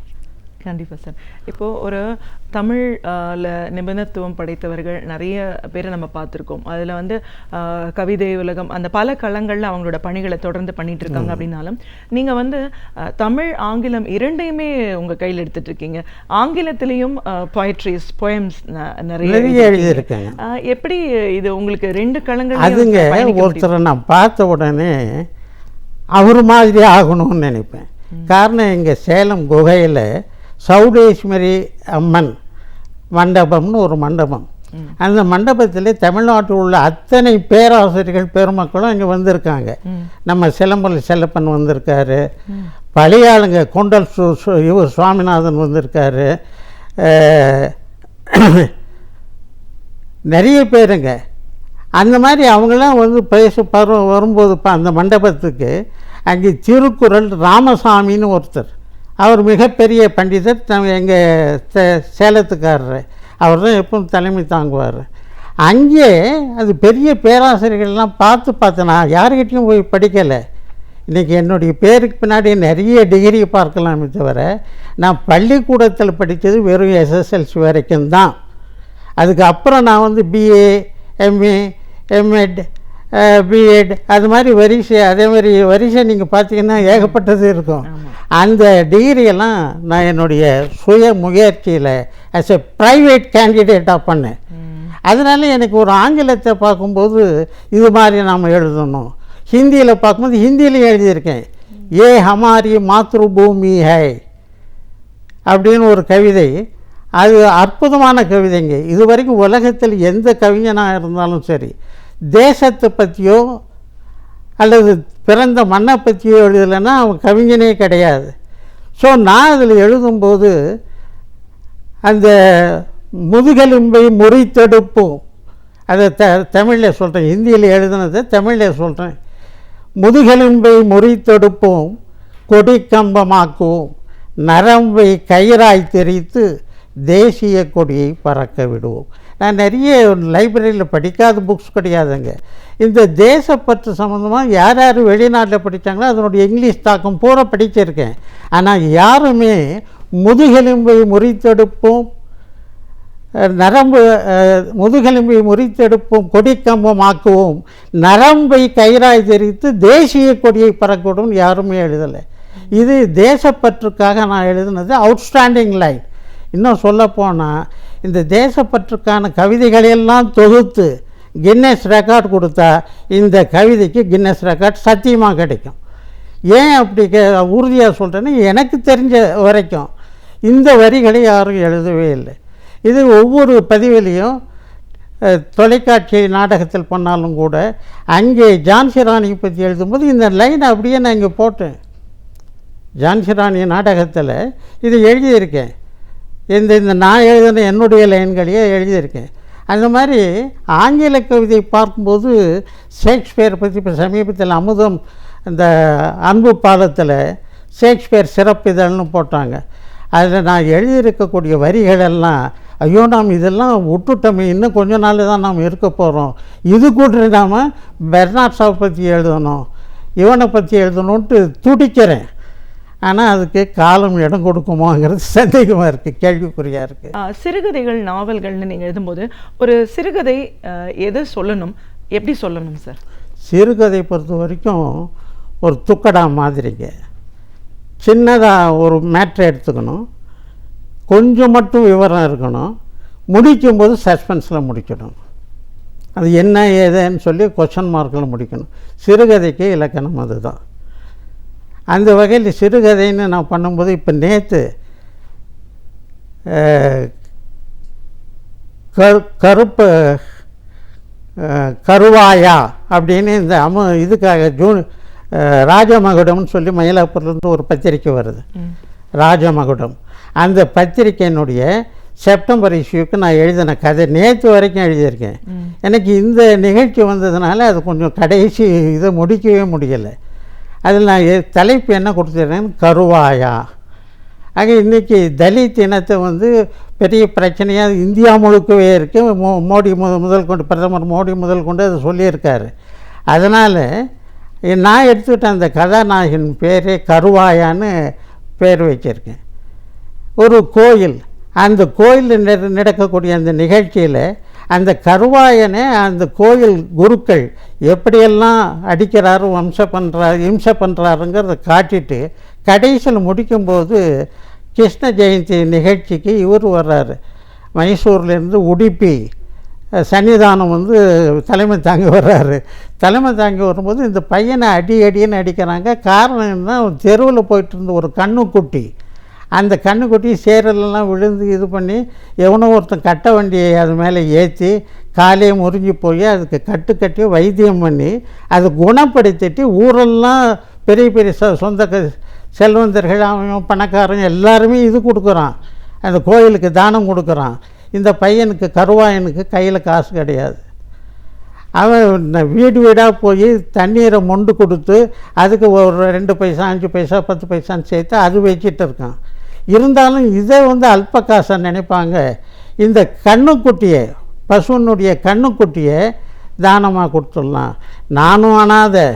கண்டிப்பாக சார். இப்போது ஒரு தமிழில் நிபுணத்துவம் படைத்தவர்கள் நிறைய பேரை நம்ம பார்த்துருக்கோம். அதில் வந்து கவிதை உலகம் அந்த பல களங்களில் அவங்களோட பணிகளை தொடர்ந்து பண்ணிட்டு இருக்காங்க. அப்படின்னாலும் நீங்கள் வந்து தமிழ் ஆங்கிலம் இரண்டையுமே உங்கள் கையில் எடுத்துட்டு இருக்கீங்க. ஆங்கிலத்திலையும் போயட்ரிஸ், போயம்ஸ் நிறைய எழுதியிருக்காங்க. எப்படி இது உங்களுக்கு 2 களங்கள்? அதுங்க ஒருத்தரை நான் பார்த்த உடனே அவர் மாதிரி ஆகணும்னு நினைப்பேன். காரணம், எங்கள் சேலம் குகையில் சௌடேஸ்வரி அம்மன் மண்டபம்னு ஒரு மண்டபம். அந்த மண்டபத்தில் தமிழ்நாட்டில் உள்ள அத்தனை பேராசிரியர்கள் பெருமக்களும் இங்கே வந்திருக்காங்க. நம்ம சிலம்பல் செல்லப்பன் வந்திருக்காரு, பழைய ஆளுங்க கொண்டல் இவர் சுவாமிநாதன் வந்திருக்காரு, நிறைய பேருங்க. அந்த மாதிரி அவங்களாம் வந்து வரும்போது அந்த மண்டபத்துக்கு அங்கே திருக்குறள் ராமசாமின்னு ஒருத்தர், அவர் மிகப்பெரிய பண்டிதர், எங்கள் சேலத்துக்காரர், அவர் தான் எப்பவும் தலைமை தாங்குவார். அங்கே அது பெரிய பேராசிரியர்கள்லாம் பார்த்து நான் யாருக்கிட்டையும் போய் படிக்கலை. இன்றைக்கி என்னுடைய பேருக்கு பின்னாடி நிறைய டிகிரி பார்க்கலாமே தவிர, நான் பள்ளிக்கூடத்தில் படித்தது வெறும் SSLC வரைக்கும் தான். அதுக்கப்புறம் நான் வந்து BA, MA, MEd, B.Ed அது மாதிரி வரிசை, அதே மாதிரி வரிசை நீங்கள் பார்த்தீங்கன்னா ஏகப்பட்டது இருக்கும். அந்த டிகிரியெல்லாம் நான் என்னுடைய சுய முயற்சியில் ஆஸ் எ ப்ரைவேட் கேண்டிடேட்டாக பண்ணேன். அதனால எனக்கு ஒரு ஆங்கிலத்தை பார்க்கும்போது இது மாதிரி நாம் எழுதணும். ஹிந்தியில் பார்க்கும்போது ஹிந்தியிலையும் எழுதியிருக்கேன். ஏ ஹமாரி மாத்ருபூமி ஹை அப்படின்னு ஒரு கவிதை. அது அற்புதமான கவிதைங்க. இது வரைக்கும் உலகத்தில் எந்த கவிஞனாக இருந்தாலும் சரி, தேசத்தை பற்றியோ அல்லது பிறந்த மண்ணை பற்றியோ எழுதலைன்னா அவன் கவிஞனே கிடையாது. ஸோ நான் அதில் எழுதும்போது அந்த முதுகெலும்பை முறித்தெடுப்போம், அதை தமிழில் சொல்கிறேன், ஹிந்தியில் எழுதுனதை தமிழில் சொல்கிறேன். முதுகெலும்பை முறித்தெடுப்போம், கொடி கம்பமாக்குவோம், நரம்பை கயிறாய் தெரித்து தேசிய கொடியை பறக்க விடுவோம். நான் நிறைய லைப்ரரியில் படிக்காத புக்ஸ் கிடையாதுங்க. இந்த தேசப்பற்று சம்மந்தமாக யார் யார் வெளிநாட்டில் படித்தாங்களோ அதனுடைய இங்கிலீஷ் தாக்கம் பூரா படிச்சிருக்கேன். ஆனால் யாருமே முதுகெலும்பை முறித்தெடுப்போம், முதுகெலும்பை முறித்தெடுப்போம், கொடிக்கம்பமாக்குவோம், நரம்பை கயிறாய் தெரித்து தேசிய கொடியை பறக்கவிடும் யாருமே எழுதலை. இது தேசப்பற்றுக்காக நான் எழுதினது அவுட்ஸ்டாண்டிங் லைன். இன்னும் சொல்லப்போனால் இந்த தேசப்பற்றுக்கான கவிதைகளையெல்லாம் தொகுத்து கின்னஸ் ரெக்கார்ட் கொடுத்தா இந்த கவிதைக்கு கின்னஸ் ரெக்கார்ட் சத்தியமாக கிடைக்கும். ஏன் அப்படி உறுதியாக சொல்கிறேன்னா, எனக்கு தெரிஞ்ச வரைக்கும் இந்த வரிகளை யாரும் எழுதவே இல்லை. இது ஒவ்வொரு பதிவிலையும் தொலைக்காட்சி நாடகத்தில் பண்ணாலும் கூட அங்கே ஜான்சி ராணியை பற்றி எழுதும்போது இந்த லைனை அப்படியே நான் இங்கே போட்டேன். ஜான்சி ராணி நாடகத்தில் இது எழுதியிருக்கேன். இந்த நான் எழுதின என்னுடைய லைன்களையே எழுதியிருக்கேன். அந்த மாதிரி ஆங்கில கவிதை பார்க்கும்போது ஷேக்ஸ்பியரை பற்றி இப்போ சமீபத்தில் அமுதம் இந்த அன்பு பாலத்தில் ஷேக்ஸ்பியர் சிறப்பிதழ்னு போட்டாங்க. அதில் நான் எழுதியிருக்கக்கூடிய வரிகளெல்லாம் ஐயோ நாம் இதெல்லாம் விட்டுட்டோமே, இன்னும் கொஞ்ச நாள் தான் நாம் இருக்க போகிறோம், இது கூட நாம் பெர்னாட் ஷாவை பற்றி எழுதணும், இவனை பற்றி எழுதணுன்ட்டு துடிக்கிறேன். ஆனால் அதுக்கு காலம் இடம் கொடுக்குமோங்கிறது சந்தேகமாக இருக்குது, கேள்விக்குறியாக இருக்குது. சிறுகதைகள் நாவல்கள்னு நீங்கள் எழுதும்போது ஒரு சிறுகதை எதை சொல்லணும், எப்படி சொல்லணும் சார்? சிறுகதை பொறுத்த வரைக்கும் ஒரு துக்கடா மாதிரிங்க. சின்னதாக ஒரு மேட்ரை எடுத்துக்கணும், கொஞ்சம் மட்டும் விவரம் இருக்கணும், முடிக்கும்போது சஸ்பென்ஸில் முடிக்கணும். அது என்ன ஏதுன்னு சொல்லி கொஸ்டின் மார்க்கில் முடிக்கணும். சிறுகதைக்கு இலக்கணம் அதுதான். அந்த வகையில் சிறுகதைன்னு நான் பண்ணும்போது இப்போ நேற்று கருப்பு கருவாயா அப்படின்னு இந்த இதுக்காக ராஜமகுடம்னு சொல்லி மயிலாப்பூர்லேருந்து ஒரு பத்திரிக்கை வருது, ராஜமகுடம். அந்த பத்திரிக்கையினுடைய செப்டம்பர் இஷ்யூக்கு நான் எழுதின கதை நேற்று வரைக்கும் எழுதியிருக்கேன். எனக்கு இந்த நிகழ்ச்சி வந்ததுனால அது கொஞ்சம் கடைசி இதை முடிக்கவே முடியலை. அதில் நான் தலைப்பு என்ன கொடுத்துருக்கேன், கருவாயா. ஆக இன்றைக்கி தலித் இனத்தை பெரிய பிரச்சனையாக இந்தியா முழுக்கவே இருக்குது. மோடி முதல் கொண்டு, பிரதமர் மோடி முதல் கொண்டு அதை சொல்லியிருக்காரு. அதனால் நான் எடுத்துக்கிட்ட அந்த கதாநாயகன் பேரே கருவாயான்னு பேர் வச்சுருக்கேன். ஒரு கோயில், அந்த கோயிலில் நடக்கக்கூடிய அந்த நிகழ்ச்சியில் அந்த கருவாயனை அந்த கோயில் குருக்கள் எப்படியெல்லாம் அடிக்கிறாரு, இம்சை பண்ணுறாருங்கிறத காட்டிட்டு கடைசியில் முடிக்கும்போது கிருஷ்ண ஜெயந்தி நிகழ்ச்சிக்கு இவர் வர்றாரு, மைசூர்லேருந்து உடுப்பி சன்னிதானம் தலைமை தாங்கி வர்றாரு. தலைமை தாங்கி வரும்போது இந்த பையனை அடின்னு அடிக்கிறாங்க. காரணம் என்ன, தெருவில் போயிட்டு இருந்த ஒரு கண்ணுக்குட்டி, அந்த கண்ணுக்குட்டி சேரெல்லாம் விழுந்து இது பண்ணி எவனோ ஒருத்தன் கட்ட வண்டியை அது மேலே ஏற்றி காலையே முறிஞ்சு போய் அதுக்கு கட்டி வைத்தியம் பண்ணி அதை குணப்படுத்திட்டு ஊரெல்லாம் பெரிய பெரிய சொந்த செல்வந்தர்கள், அவன் பணக்காரங்க எல்லாருமே இது கொடுக்குறான், அந்த கோயிலுக்கு தானம் கொடுக்குறான். இந்த பையனுக்கு கருவாயனுக்கு கையில் காசு கிடையாது. அவன் வீடு வீடாக போய் தண்ணீரை மொண்டு கொடுத்து அதுக்கு ஒரு 2 பைசா 5 பைசா 10 பைசான்னு சேர்த்து அது வச்சிட்டு இருக்கான். இருந்தாலும் இதை அல்ப காசாக நினைப்பாங்க. இந்த கண்ணுக்குட்டியை, பசுவனுடைய கண்ணுக்குட்டியை தானமாக கொடுத்துடலாம். நானும் அனாதை,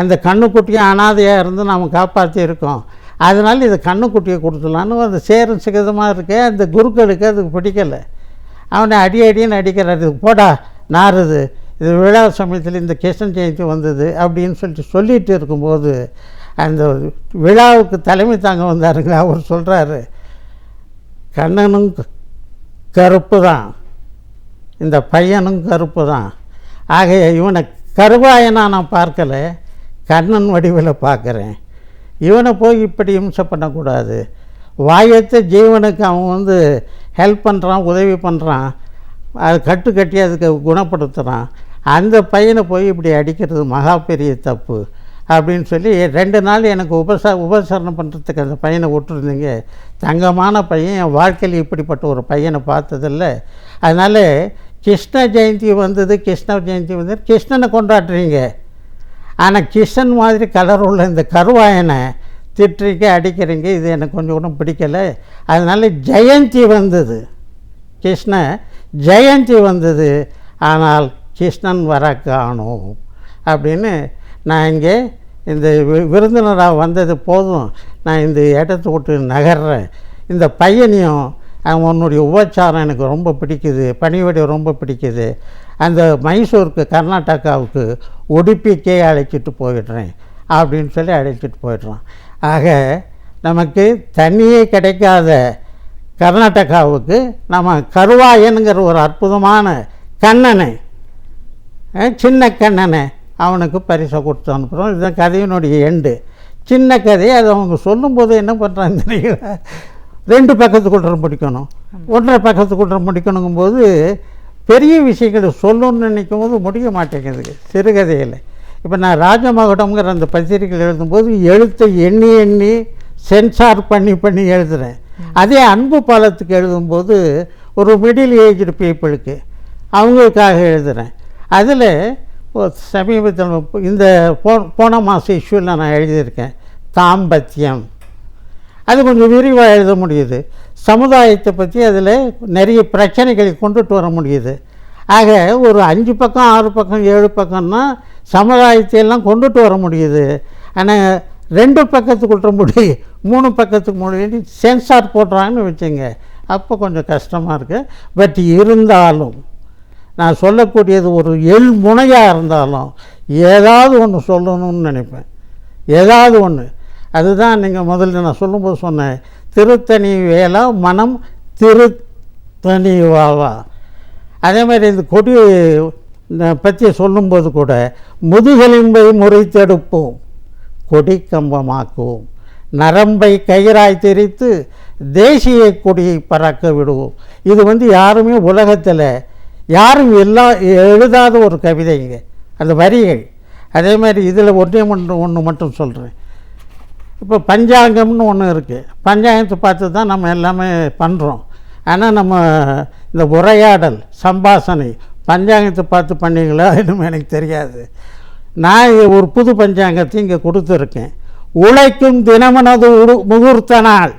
அந்த கண்ணுக்குட்டியை அனாதையாக இருந்து நாம் காப்பாற்றி இருக்கோம், அதனால் இது கண்ணுக்குட்டியை கொடுத்துடலான்னு அந்த சேரும் சிகதமாக இருக்க அந்த குருக்களுக்கு அதுக்கு பிடிக்கலை. அவனை அடின்னு அடிக்கிறார், இது போடா நாறுது, இது விழா சமயத்தில் இந்த கிருஷ்ண ஜெயந்தி வந்தது அப்படின்னு சொல்லிட்டு இருக்கும்போது அந்த விழாவுக்கு தலைமை தாங்க வந்தாருங்க. அவர் சொல்கிறாரு, கண்ணனும் கருப்பு தான், இந்த பையனும் கருப்பு தான், ஆக இவனை கருவாயனா நான் பார்க்கலை, கண்ணன் வடிவில் பார்க்குறேன். இவனை போய் இப்படி இம்சை பண்ணக்கூடாது. வாயத்த ஜீவனுக்கு அவன் ஹெல்ப் பண்ணுறான், உதவி பண்ணுறான், அது கட்டி அதுக்கு குணப்படுத்துகிறான். அந்த பையனை போய் இப்படி அடிக்கிறது மகா பெரிய தப்பு அப்படின்னு சொல்லி 2 நாள் எனக்கு உபசரணம் பண்ணுறதுக்கு அந்த பையனை விட்டுருந்தீங்க. தங்கமான பையன், என் வாழ்க்கையில் இப்படிப்பட்ட ஒரு பையனை பார்த்ததில்லை. அதனால் கிருஷ்ண ஜெயந்தி வந்தது, கிருஷ்ணனை கொண்டாடுறீங்க, ஆனால் கிருஷ்ணன் மாதிரி கலர் உள்ள இந்த கருவாயனை திட்டுறீங்க, அடிக்கிறீங்க, இது எனக்கு கொஞ்சம் கூட பிடிக்கலை. அதனால் ஜெயந்தி வந்தது, கிருஷ்ண ஜெயந்தி வந்தது, ஆனால் கிருஷ்ணன் வர காணோம் அப்படின்னு நான் இங்கே இந்த விருந்தினராக வந்தது போதும், நான் இந்த இடத்த விட்டு நகர்றேன். இந்த பையனையும் உன்னுடைய உபச்சாரம் எனக்கு ரொம்ப பிடிக்குது, பணிவிடை ரொம்ப பிடிக்குது, அந்த மைசூருக்கு கர்நாடகாவுக்கு உடுப்பிக்கே அழைச்சிட்டு போயிடுறேன் அப்படின்னு சொல்லி அழைச்சிட்டு போயிடுறான். ஆக நமக்கு தண்ணியே கிடைக்காத கர்நாடகாவுக்கு நம்ம கருவாயனுங்கிற ஒரு அற்புதமான கண்ணனை, சின்ன கண்ணனை அவனுக்கு பரிசை கொடுத்து அனுப்புகிறோம். இதுதான் கதையினுடைய எண்டு. சின்ன கதையை அதை அவங்க சொல்லும்போது என்ன பண்ணுறாங்க தெரியுங்களா, 2 பக்கத்துக்குள்ள முடிக்கணும், 1.5 பக்கத்துக்குள்ள முடிக்கணுங்கும்போது பெரிய விஷயங்களை சொல்லணும்னு நினைக்கும் போது முடிய மாட்டேங்குது சிறுகதையில். இப்போ நான் ராஜமகுடம்ங்கிற அந்த பத்திரிகையில் எழுதும்போது எழுத்தை எண்ணி சென்சார் பண்ணி எழுதுகிறேன். அதே அன்பு பாலத்துக்கு எழுதும்போது ஒரு மிடில் ஏஜ்டு பீப்புளுக்கு அவங்களுக்காக எழுதுகிறேன். அதில் சமீபத்தில் இந்த போன மாதம் இஷ்யூவில் நான் எழுதியிருக்கேன் தாம்பத்தியம். அது கொஞ்சம் விரிவாக எழுத முடியுது. சமுதாயத்தை பற்றி அதில் நிறைய பிரச்சனைகளை கொண்டுட்டு வர முடியுது. ஆக ஒரு 5 பக்கம் 6 பக்கம் 7 பக்கம்னா சமுதாயத்தையெல்லாம் கொண்டுட்டு வர முடியுது. ஆனால் 2 பக்கத்துக்குள்ள முடி 3 பக்கத்துக்கு முடி சென்சார் போடுறாங்கன்னு வச்சுங்க, அப்போ கொஞ்சம் கஷ்டமாக இருக்குது. பட் இருந்தாலும் நான் சொல்லக்கூடியது ஒரு முனையாக இருந்தாலும் ஏதாவது ஒன்று சொல்லணும்னு நினைப்பேன். ஏதாவது ஒன்று. அதுதான் நீங்கள் முதல்ல நான் சொல்லும்போது சொன்னேன், திருத்தணி வேளா மனம் திருத்தணி வாவா. அதே மாதிரி இந்த கொடி பற்றி சொல்லும்போது கூட முதுகெலும்பை முறித்தெடுப்போம், கொடி கம்பமாக்குவோம், நரம்பை கயிறாய் தெரித்து தேசிய கொடியை பறக்க விடுவோம். இது யாருமே உலகத்தில் யாரும் எழுதாத ஒரு கவிதைங்க அந்த வரிகள். அதே மாதிரி இதில் ஒன்று மட்டும் சொல்கிறேன். இப்போ பஞ்சாங்கம்னு ஒன்று இருக்குது. பஞ்சாங்கத்தை பார்த்து தான் நம்ம எல்லாமே பண்ணுறோம். ஆனால் நம்ம இந்த உரையாடல் சம்பாஷணை பஞ்சாங்கத்தை பார்த்து பண்ணீங்களா இன்னும் எனக்கு தெரியாது. நான் ஒரு புது பஞ்சாங்கத்தை இங்கே கொடுத்துருக்கேன். உழைக்கும் தினம் உனது முகூர்த்த நாள்,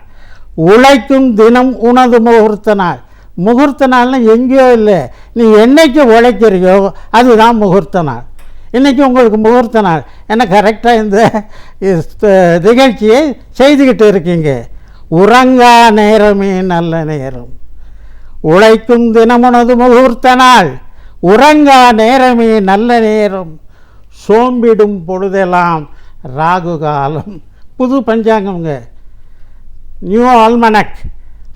உழைக்கும் தினம் உனது முகூர்த்த நாள். முகூர்த்த நாள்னா எங்கேயோ இல்லை, நீ என்னைக்கு உழைக்கிறியோ அதுதான் முகூர்த்த நாள். இன்றைக்கி உங்களுக்கு முகூர்த்த நாள். ஏன்னா கரெக்டாக இந்த நிகழ்ச்சியை செய்துக்கிட்டு இருக்கீங்க. உறங்கா நேரமே நல்ல நேரம், உழைக்கும் தினமுனது முகூர்த்த நாள், உறங்கா நேரமே நல்ல நேரம், சோம்பிடும் பொழுதெல்லாம் ராகு காலம். புது பஞ்சாங்கம்ங்க, நியூ ஆல்மனக்.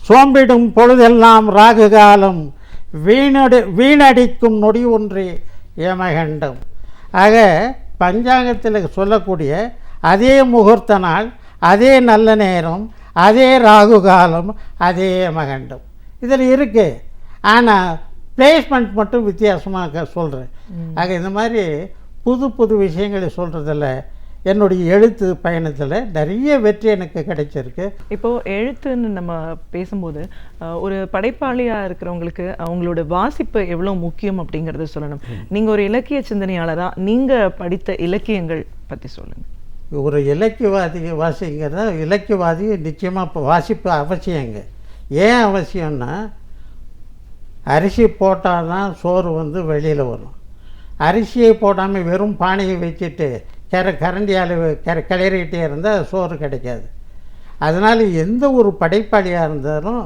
சோம்பிடும் பொழுதெல்லாம் ராகு காலம், வீணடிக்கும் நொடி ஒன்றே யமகண்டம். ஆக பஞ்சாங்கத்தில் சொல்லக்கூடிய அதே முகூர்த்த நாள், அதே நல்ல நேரம், அதே ராகு காலம், அதே யமகண்டம் இதில் இருக்குது. ஆனால் பிளேஸ்மெண்ட் மட்டும் வித்தியாசமாக சொல்கிறேன். ஆக இந்த மாதிரி புது புது விஷயங்களை சொல்கிறதில் என்னுடைய எழுத்து பயணத்தில் நிறைய வெற்றி எனக்கு கிடைச்சிருக்கு. இப்போது எழுத்துன்னு நம்ம பேசும்போது ஒரு படைப்பாளியாக இருக்கிறவங்களுக்கு அவங்களோட வாசிப்பு எவ்வளோ முக்கியம் அப்படிங்கிறத சொல்லணும். நீங்கள் ஒரு இலக்கிய சிந்தனையாளராக நீங்கள் படித்த இலக்கியங்கள் பற்றி சொல்லுங்கள். ஒரு இலக்கியவாதி வாசிங்கிறத இலக்கியவாதி நிச்சயமாக இப்போ வாசிப்பு அவசியங்க. ஏன் அவசியம்னா அரிசி போட்டால் தான் சோறு வெளியில் வரும். அரிசியை போடாமல் வெறும் பானையை வச்சுட்டு கரண்டியால் கிளறிக்கிட்டே இருந்தால் சோறு கிடைக்காது. அதனால் எந்த ஒரு படைப்பாளியாக இருந்தாலும்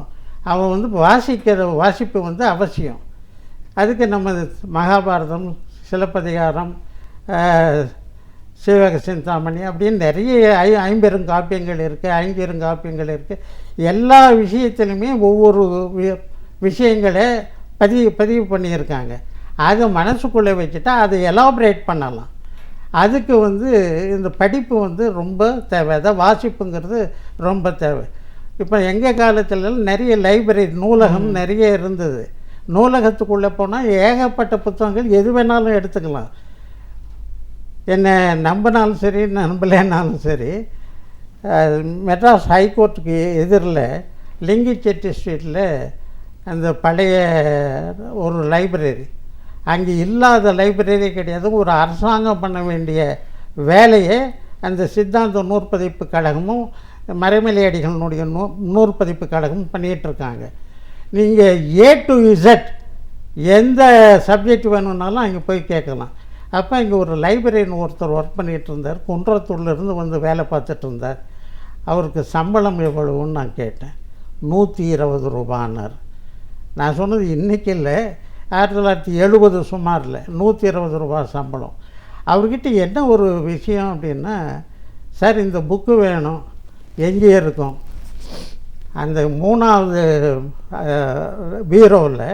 அவன் வாசிக்கிற வாசிப்பு அவசியம். அதுக்கு நம்ம மகாபாரதம், சிலப்பதிகாரம், சீவக சிந்தாமணி அப்படின்னு நிறைய 50 காப்பியங்கள் இருக்குது, 50 காப்பியங்கள் இருக்குது. எல்லா விஷயத்துலையுமே ஒவ்வொரு விஷயங்களை பதிவு பண்ணியிருக்காங்க. அதை மனசுக்குள்ளே வச்சுட்டா அதை எலாபரேட் பண்ணலாம். அதுக்கு இந்த படிப்பு ரொம்ப தேவை. அதான் வாசிப்புங்கிறது ரொம்ப தேவை. இப்போ எங்கள் காலத்துல நிறைய லைப்ரரி, நூலகம் நிறைய இருந்தது. நூலகத்துக்குள்ளே போனால் ஏகப்பட்ட புத்தகங்கள் எது வேணாலும் எடுத்துக்கலாம். என்னை நம்பினாலும் சரி நம்பலைன்னாலும் சரி, மெட்ராஸ் ஹைகோர்ட்டுக்கு எதிரில் லிங்கிச்செட்டி ஸ்ட்ரீட்டில் அந்த பழைய ஒரு லைப்ரரி, அங்கே இல்லாத லைப்ரரி கிடையாது. ஒரு அரசாங்கம் பண்ண வேண்டிய வேலையை அந்த சித்தாந்த நூற்பதிப்பு கழகமும் மறைமலையடிகளினுடைய நூற்பதிப்பு கழகமும் பண்ணிகிட்ருக்காங்க. நீங்கள் A to Z எந்த சப்ஜெக்ட் வேணும்னாலும் அங்கே போய் கேட்கலாம். அப்போ இங்கே ஒரு லைப்ரரின்னு ஒருத்தர் ஒர்க் பண்ணிகிட்டு இருந்தார். குன்றத்தூர்லேருந்து வேலை பார்த்துட்டு இருந்தார். அவருக்கு சம்பளம் எவ்வளவுன்னு நான் கேட்டேன். 120 ரூபான்னார். நான் சொன்னது இன்றைக்கி இல்லை, 1970 சுமாரில் 120 ரூபா சம்பளம். அவர்கிட்ட என்ன ஒரு விஷயம் அப்படின்னா, சார் இந்த புக்கு வேணும், எங்கே இருக்கும்? அந்த 3வது பீரோவில்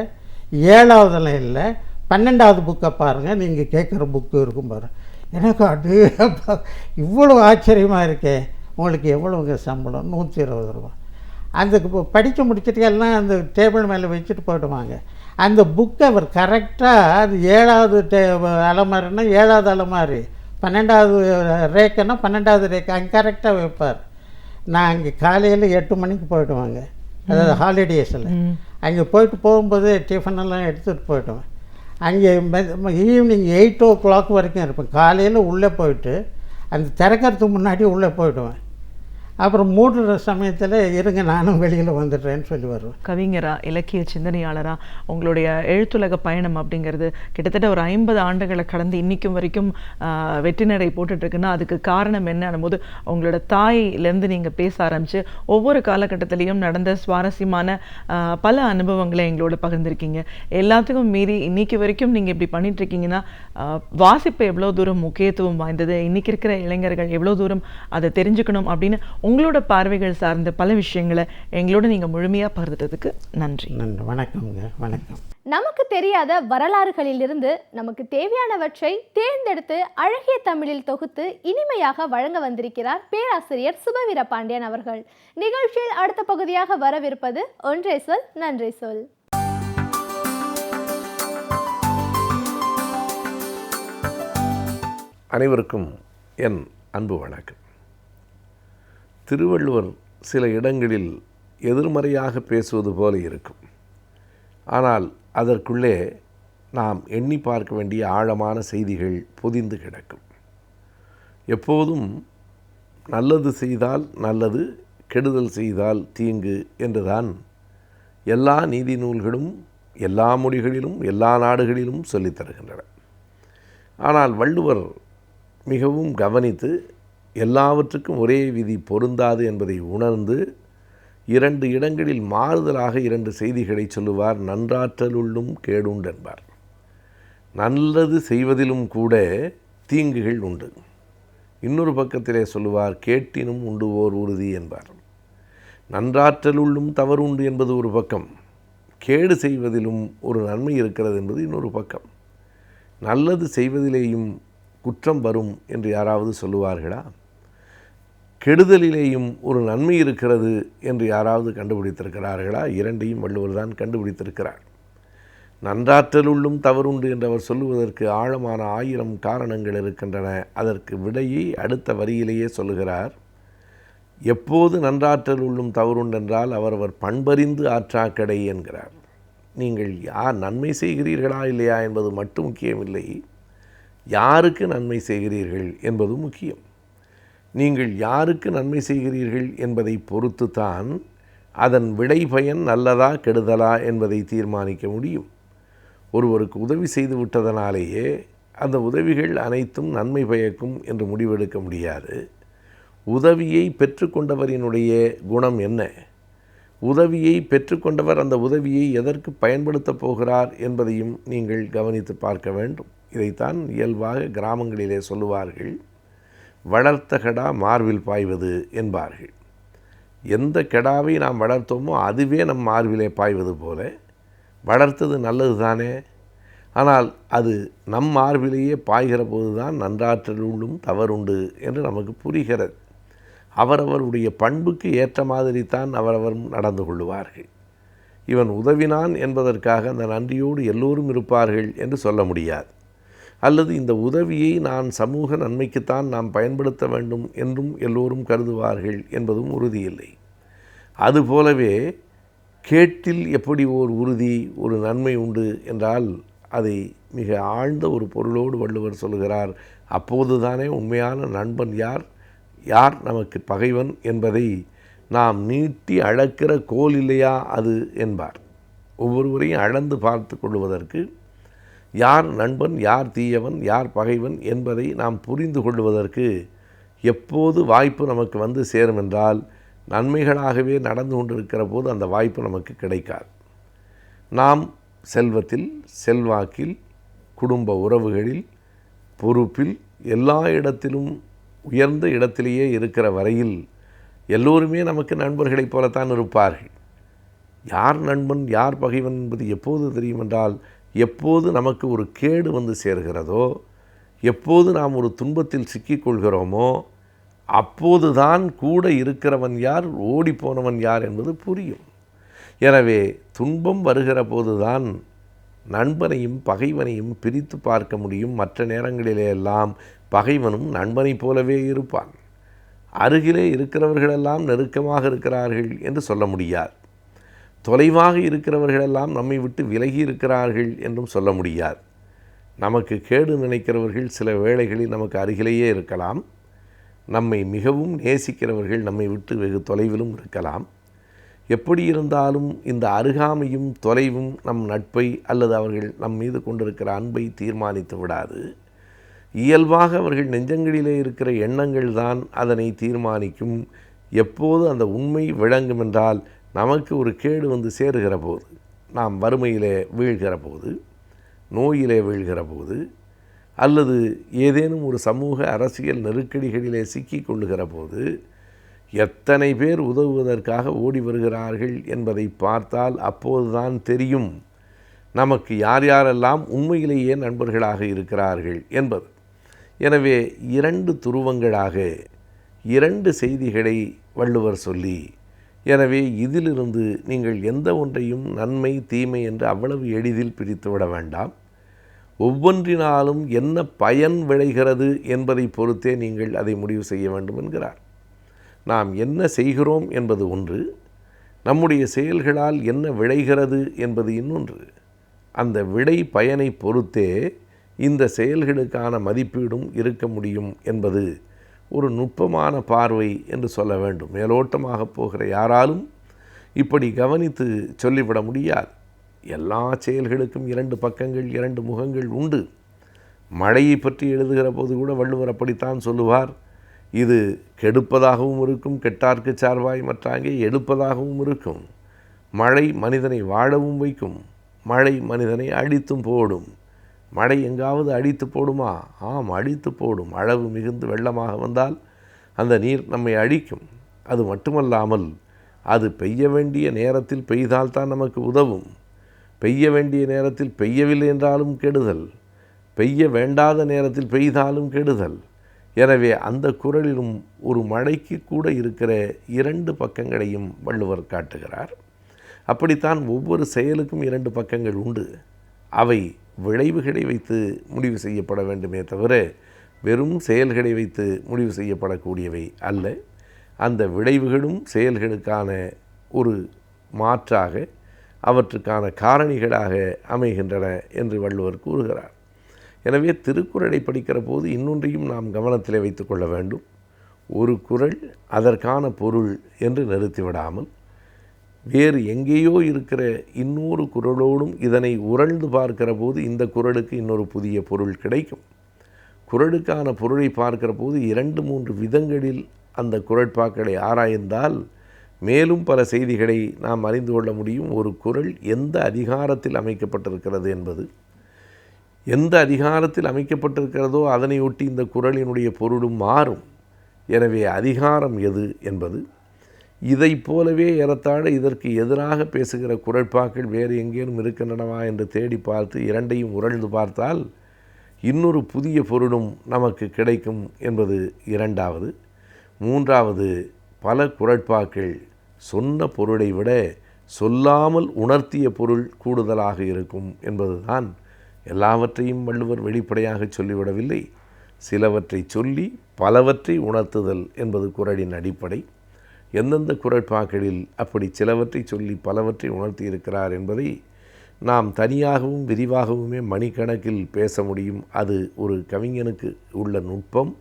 7வது லைனில் 12வது புக்கை பாருங்கள், நீங்கள் கேட்குற புக்கு இருக்கும் பாரு. எனக்கு அது இவ்வளோ ஆச்சரியமாக இருக்கே. உங்களுக்கு எவ்வளோங்க சம்பளம்? 120 ரூபா. அந்த படித்து முடிச்சுட்டு எல்லாம் அந்த டேபிள் மேலே வச்சுட்டு போயிடுவாங்க. அந்த புக்கை அவர் கரெக்டாக அது 7வது அலமாரின்னா 7வது அலமாரி, 12வது ரேக்குன்னா 12வது ரேக்கு அங்கே கரெக்டாக வைப்பார். நான் அங்கே காலையில் 8 மணிக்கு போயிடுவாங்க, அதாவது ஹாலிடேஸில். அங்கே போகும்போது டிஃபனெல்லாம் எடுத்துகிட்டு போயிடுவேன். அங்கே ஈவினிங் 8 o'clock வரைக்கும் இருப்பேன். காலையில் உள்ளே போயிட்டு அந்த திறக்கிறதுக்கு முன்னாடி உள்ளே போயிடுவேன். அப்புறம் மூடுற சமயத்தில் இருங்க நானும் வெளியில் வந்துடுறேன்னு சொல்லி வருவேன். கவிஞரா, இலக்கிய சிந்தனையாளராக உங்களுடைய எழுத்துலக பயணம் அப்படிங்கிறது கிட்டத்தட்ட ஒரு 50 ஆண்டுகளை கடந்து இன்றைக்கும் வரைக்கும் வெற்றி நடை போட்டுட்ருக்குன்னா அதுக்கு காரணம் என்னன்னும் போது உங்களோட தாயிலேருந்து நீங்கள் பேச ஆரம்பித்து ஒவ்வொரு காலகட்டத்திலையும் நடந்த சுவாரஸ்யமான பல அனுபவங்களை எங்களோட பகிர்ந்திருக்கீங்க. எல்லாத்துக்கும் மீறி இன்றைக்கி வரைக்கும் நீங்கள் இப்படி பண்ணிகிட்ருக்கீங்கன்னா வாசிப்பு எவ்வளோ தூரம் முக்கியத்துவம் வாய்ந்தது, இன்றைக்கி இருக்கிற இளைஞர்கள் எவ்வளோ தூரம் அதை தெரிஞ்சுக்கணும் அப்படின்னு உங்களோட பார்வைகள் சார்ந்த பல விஷயங்களை எங்களோட நீங்கள் முழுமையாக பகிர்ந்ததுக்கு நன்றி. வணக்கம்ங்க. வணக்கம். நமக்கு தெரியாத வரலாறுகளிலிருந்து நமக்கு தேவையானவற்றை தேர்ந்தெடுத்து அழகிய தமிழில் தொகுத்து இனிமையாக வழங்க வந்திருக்கிறார் பேராசிரியர் சுபவீர பாண்டியன் அவர்கள். நிகழ்ச்சியில் அடுத்த பகுதியாக வரவிருப்பது ஒன்றே சொல் நன்றே சொல். அனைவருக்கும் என் அன்பு வணக்கம். திருவள்ளுவர் சில இடங்களில் எதிர்மறையாக பேசுவது போல இருக்கும். ஆனால் அதற்குள்ளே நாம் எண்ணி பார்க்க வேண்டிய ஆழமான செய்திகள் பொதிந்து கிடக்கும். எப்போதும் நல்லது செய்தால் நல்லது, கெடுதல் செய்தால் தீங்கு என்றுதான் எல்லா நீதி நூல்களும் எல்லா மொழிகளிலும் எல்லா நாடுகளிலும் சொல்லித் தருகின்றன. ஆனால் வள்ளுவர் மிகவும் கவனித்து எல்லாவற்றுக்கும் ஒரே விதி பொருந்தாது என்பதை உணர்ந்து 2 இடங்களில் மாறுதலாக 2 செய்திகளை சொல்லுவார். நன்றாற்றலுள்ளும் கேடுண்டு என்பார். நல்லது செய்வதிலும் கூட தீங்குகள் உண்டு. இன்னொரு பக்கத்திலே சொல்லுவார், கேட்டினும் உண்டு ஓர் உறுதி என்பார். நன்றாற்றலுள்ளும் தவறுண்டு என்பது ஒரு பக்கம், கேடு செய்வதிலும் ஒரு நன்மை இருக்கிறது என்பது இன்னொரு பக்கம். நல்லது செய்வதிலேயும் குற்றம் வரும் என்று யாராவது சொல்லுவார்களா? கெடுதலிலேயும் ஒரு நன்மை இருக்கிறது என்று யாராவது கண்டுபிடித்திருக்கிறார்களா? 2ஐயும் வள்ளுவர் தான் கண்டுபிடித்திருக்கிறார். நன்றாற்றலுள்ளும் தவறுண்டு என்று அவர் சொல்லுவதற்கு ஆழமான 1000 காரணங்கள் இருக்கின்றன. அதற்கு விடையை அடுத்த வரியிலேயே சொல்லுகிறார். எப்போது நன்றாற்றலுள்ளும் தவறுண்டென்றால் அவரவர் பண்பறிந்து ஆற்றாக்கடை என்கிறார். நீங்கள் யார் நன்மை செய்கிறீர்களா இல்லையா என்பது மட்டும் முக்கியமில்லை, யாருக்கு நன்மை செய்கிறீர்கள் என்பது முக்கியம். நீங்கள் யாருக்கு நன்மை செய்கிறீர்கள் என்பதை பொறுத்து தான் அதன் விடை பயன் நல்லதா கெடுதலா என்பதை தீர்மானிக்க முடியும். ஒருவருக்கு உதவி செய்து விட்டதனாலேயே அந்த உதவிகள் அனைத்தும் நன்மை பயக்கும் என்று முடிவெடுக்க முடியாது. உதவியை பெற்றுக்கொண்டவரினுடைய குணம் என்ன, உதவியை பெற்றுக்கொண்டவர் அந்த உதவியை எதற்கு பயன்படுத்தப் போகிறார் என்பதையும் நீங்கள் கவனித்து பார்க்க வேண்டும். இதைத்தான் இயல்பாக கிராமங்களிலே சொல்லுவார்கள், வளர்த்த கெடா மார்பில் பாய்வது என்பார்கள். எந்த கெடாவை நாம் வளர்த்தோமோ அதுவே நம் மார்பிலே பாய்வது போல வளர்த்தது நல்லது தானே. ஆனால் அது நம் மார்பிலேயே பாய்கிற போது தான் நன்றாற்றலுள்ளும் தவறுண்டு என்று நமக்கு புரிகிறது. அவரவருடைய பண்புக்கு ஏற்ற மாதிரி தான் அவரவரும் நடந்து கொள்வார்கள். இவன் உதவினான் என்பதற்காக அந்த நன்றியோடு எல்லோரும் இருப்பார்கள் என்று சொல்ல முடியாது. அல்லது இந்த உதவியை நான் சமூக நன்மைக்குத்தான் நாம் பயன்படுத்த வேண்டும் என்றும் எல்லோரும் கருதுவார்கள் என்பதும் உறுதியில்லை. அதுபோலவே கேட்டில் எப்படி ஓர் உறுதி, ஒரு நன்மை உண்டு என்றால் அதை மிக ஆழ்ந்த ஒரு பொருளோடு வள்ளுவர் சொல்கிறார். அப்போதுதானே உண்மையான நண்பன் யார், யார் நமக்கு பகைவன் என்பதை நாம் நீட்டி அளக்கிற கோல் இல்லையா அது என்பார். ஒவ்வொருவரையும் அளந்து பார்த்து கொள்வதற்கு, யார் நண்பன் யார் தீயவன் யார் பகைவன் என்பதை நாம் புரிந்து கொள்வதற்கு எப்போது வாய்ப்பு நமக்கு வந்து சேரும் என்றால் நன்மைகளாகவே நடந்து கொண்டிருக்கிற போது அந்த வாய்ப்பு நமக்கு கிடைக்காது. நாம் செல்வத்தில், செல்வாக்கில், குடும்ப உறவுகளில், பொறுப்பில், எல்லா இடத்திலும் உயர்ந்த இடத்திலேயே இருக்கிற வரையில் எல்லோருமே நமக்கு நண்பர்களைப் போலத்தான் இருப்பார்கள். யார் நண்பன் யார் பகைவன் என்பது எப்போது தெரியும் என்றால், எப்போது நமக்கு ஒரு கேடு வந்து சேர்கிறதோ, எப்போது நாம் ஒரு துன்பத்தில் சிக்கிக்கொள்கிறோமோ அப்போதுதான் கூட இருக்கிறவன் யார் ஓடிப்போனவன் யார் என்பது புரியும். எனவே துன்பம் வருகிற போதுதான் நண்பனையும் பகைவனையும் பிரித்து பார்க்க முடியும். மற்ற நேரங்களிலெல்லாம் பகைவனும் நண்பனைப் போலவே இருப்பான். அருகிலே இருக்கிறவர்களெல்லாம் நெருக்கமாக இருக்கிறார்கள் என்று சொல்ல முடியாது. தொலைவாக இருக்கிறவர்களெல்லாம் நம்மை விட்டு விலகி இருக்கிறார்கள் என்றும் சொல்ல முடியாது. நமக்கு கேடு நினைக்கிறவர்கள் சில வேளைகளில் நமக்கு அருகிலேயே இருக்கலாம். நம்மை மிகவும் நேசிக்கிறவர்கள் நம்மை விட்டு வெகு தொலைவிலும் இருக்கலாம். எப்படி இருந்தாலும் இந்த அருகாமையும் தொலைவும் நம் நட்பை அல்லது அவர்கள் நம் மீது கொண்டிருக்கிற அன்பை தீர்மானித்து விடாது. இயல்பாக அவர்கள் நெஞ்சங்களிலே இருக்கிற எண்ணங்கள் தான் அதனை தீர்மானிக்கும். எப்போது அந்த உண்மை விளங்கும் என்றால் நமக்கு ஒரு கேடு வந்து சேருகிற போது, நாம் வறுமையிலே வீழ்கிற போது, நோயிலே வீழ்கிற போது, அல்லது ஏதேனும் ஒரு சமூக அரசியல் நெருக்கடிகளிலே சிக்கி கொள்ளுகிற போது எத்தனை பேர் உதவுவதற்காக ஓடி வருகிறார்கள் என்பதை பார்த்தால் அப்போதுதான் தெரியும் நமக்கு யார் யாரெல்லாம் உண்மையிலேயே நண்பர்களாக இருக்கிறார்கள் என்பது. எனவே 2 துருவங்களாக 2 செய்திகளை வள்ளுவர் சொல்லி, எனவே இதிலிருந்து நீங்கள் எந்த ஒன்றையும் நன்மை தீமை என்று அவ்வளவு எளிதில் பிரித்துவிட வேண்டாம். ஒவ்வொன்றினாலும் என்ன பயன் விளைகிறது என்பதை பொறுத்தே நீங்கள் அதை முடிவு செய்ய வேண்டும் என்கிறார். நாம் என்ன செய்கிறோம் என்பது ஒன்று, நம்முடைய செயல்களால் என்ன விளைகிறது என்பது இன்னொன்று. அந்த விடை பயனை பொறுத்தே இந்த செயல்களுக்கான மதிப்பீடும் இருக்க முடியும் என்பது ஒரு நுட்பமான பார்வை என்று சொல்ல வேண்டும். மேலோட்டமாக போகிற யாராலும் இப்படி கவனித்து சொல்லிவிட முடியாது. எல்லா செயல்களுக்கும் 2 பக்கங்கள் 2 முகங்கள் உண்டு. மழையை பற்றி எழுதுகிற போது கூட வள்ளுவர் அப்படித்தான் சொல்லுவார். இது கெடுப்பதாகவும் இருக்கும், கெட்டார்க்கு சார்வாய் மற்றாங்கே எடுப்பதாகவும் இருக்கும். மழை மனிதனை வாழவும் வைக்கும், மழை மனிதனை அடித்தும் போடும். மழை எங்காவது அடித்து போடுமா? ஆம், அடித்து போடும். அளவு மிகுந்து வெள்ளமாக வந்தால் அந்த நீர் நம்மை அழிக்கும். அது மட்டுமல்லாமல் அது பெய்ய வேண்டிய நேரத்தில் பெய்தால்தான் நமக்கு உதவும். பெய்ய வேண்டிய நேரத்தில் பெய்யவில்லை என்றாலும் கெடுதல், பெய்ய வேண்டாத நேரத்தில் பெய்தாலும் கெடுதல். எனவே அந்த குறளிலும் ஒரு மழைக்கு கூட இருக்கிற 2 பக்கங்களையும் வள்ளுவர் காட்டுகிறார். அப்படித்தான் ஒவ்வொரு செயலுக்கும் 2 பக்கங்கள் உண்டு. அவை விளைவுகளை வைத்து முடிவு செய்யப்பட வேண்டுமே தவிர வெறும் செயல்களை வைத்து முடிவு செய்யப்படக்கூடியவை அல்ல. அந்த விளைவுகளும் செயல்களுக்கான ஒரு மாற்றாக, அவற்றுக்கான காரணிகளாக அமைகின்றன என்று வள்ளுவர் கூறுகிறார். எனவே திருக்குறளை படிக்கிற போது இன்னொன்றையும் நாம் கவனத்தில் வைத்து கொள்ள வேண்டும். ஒரு குறள் அதற்கான பொருள் என்று நிறுத்திவிடாமல் வேறு எங்கேயோ இருக்கிற இன்னொரு குறளோடும் இதனை உரழ்ந்து பார்க்கிற போது இந்த குறளுக்கு இன்னொரு புதிய பொருள் கிடைக்கும். குறளுக்கான பொருளை பார்க்கிற போது 2-3 விதங்களில் அந்த குறட்பாக்களை ஆராய்ந்தால் மேலும் பல செய்திகளை நாம் அறிந்து கொள்ள முடியும். ஒரு குறள் எந்த அதிகாரத்தில் அமைக்கப்பட்டிருக்கிறது என்பது, எந்த அதிகாரத்தில் அமைக்கப்பட்டிருக்கிறதோ அதனை ஒட்டி இந்த குறளினுடைய பொருளும் மாறும். எனவே அதிகாரம் எது என்பது, இதை போலவே ஏறத்தாழ இதற்கு எதிராக பேசுகிற குறட்பாக்கள் வேறு எங்கேயும் இருக்கின்றனவா என்று தேடி பார்த்து 2ஐயும் உரழ்ந்து பார்த்தால் இன்னொரு புதிய பொருளும் நமக்கு கிடைக்கும் என்பது 2வது. 3வது, பல குறட்பாக்கள் சொன்ன பொருளை விட சொல்லாமல் உணர்த்திய பொருள் கூடுதலாக இருக்கும் என்பதுதான். எல்லாவற்றையும் வள்ளுவர் வெளிப்படையாக சொல்லிவிடவில்லை. சிலவற்றை சொல்லி பலவற்றை உணர்த்துதல் என்பது குறளின் அடிப்படை. எந்தெந்த குறட்பாக்களில் அப்படி சிலவற்றை சொல்லி பலவற்றை உணர்த்தி இருக்கிறார் என்பதை நாம் தனியாகவும் விரிவாகவுமே மணிக்கணக்கில் பேச முடியும். அது ஒரு கவிஞனுக்கு உள்ள நுட்பம்.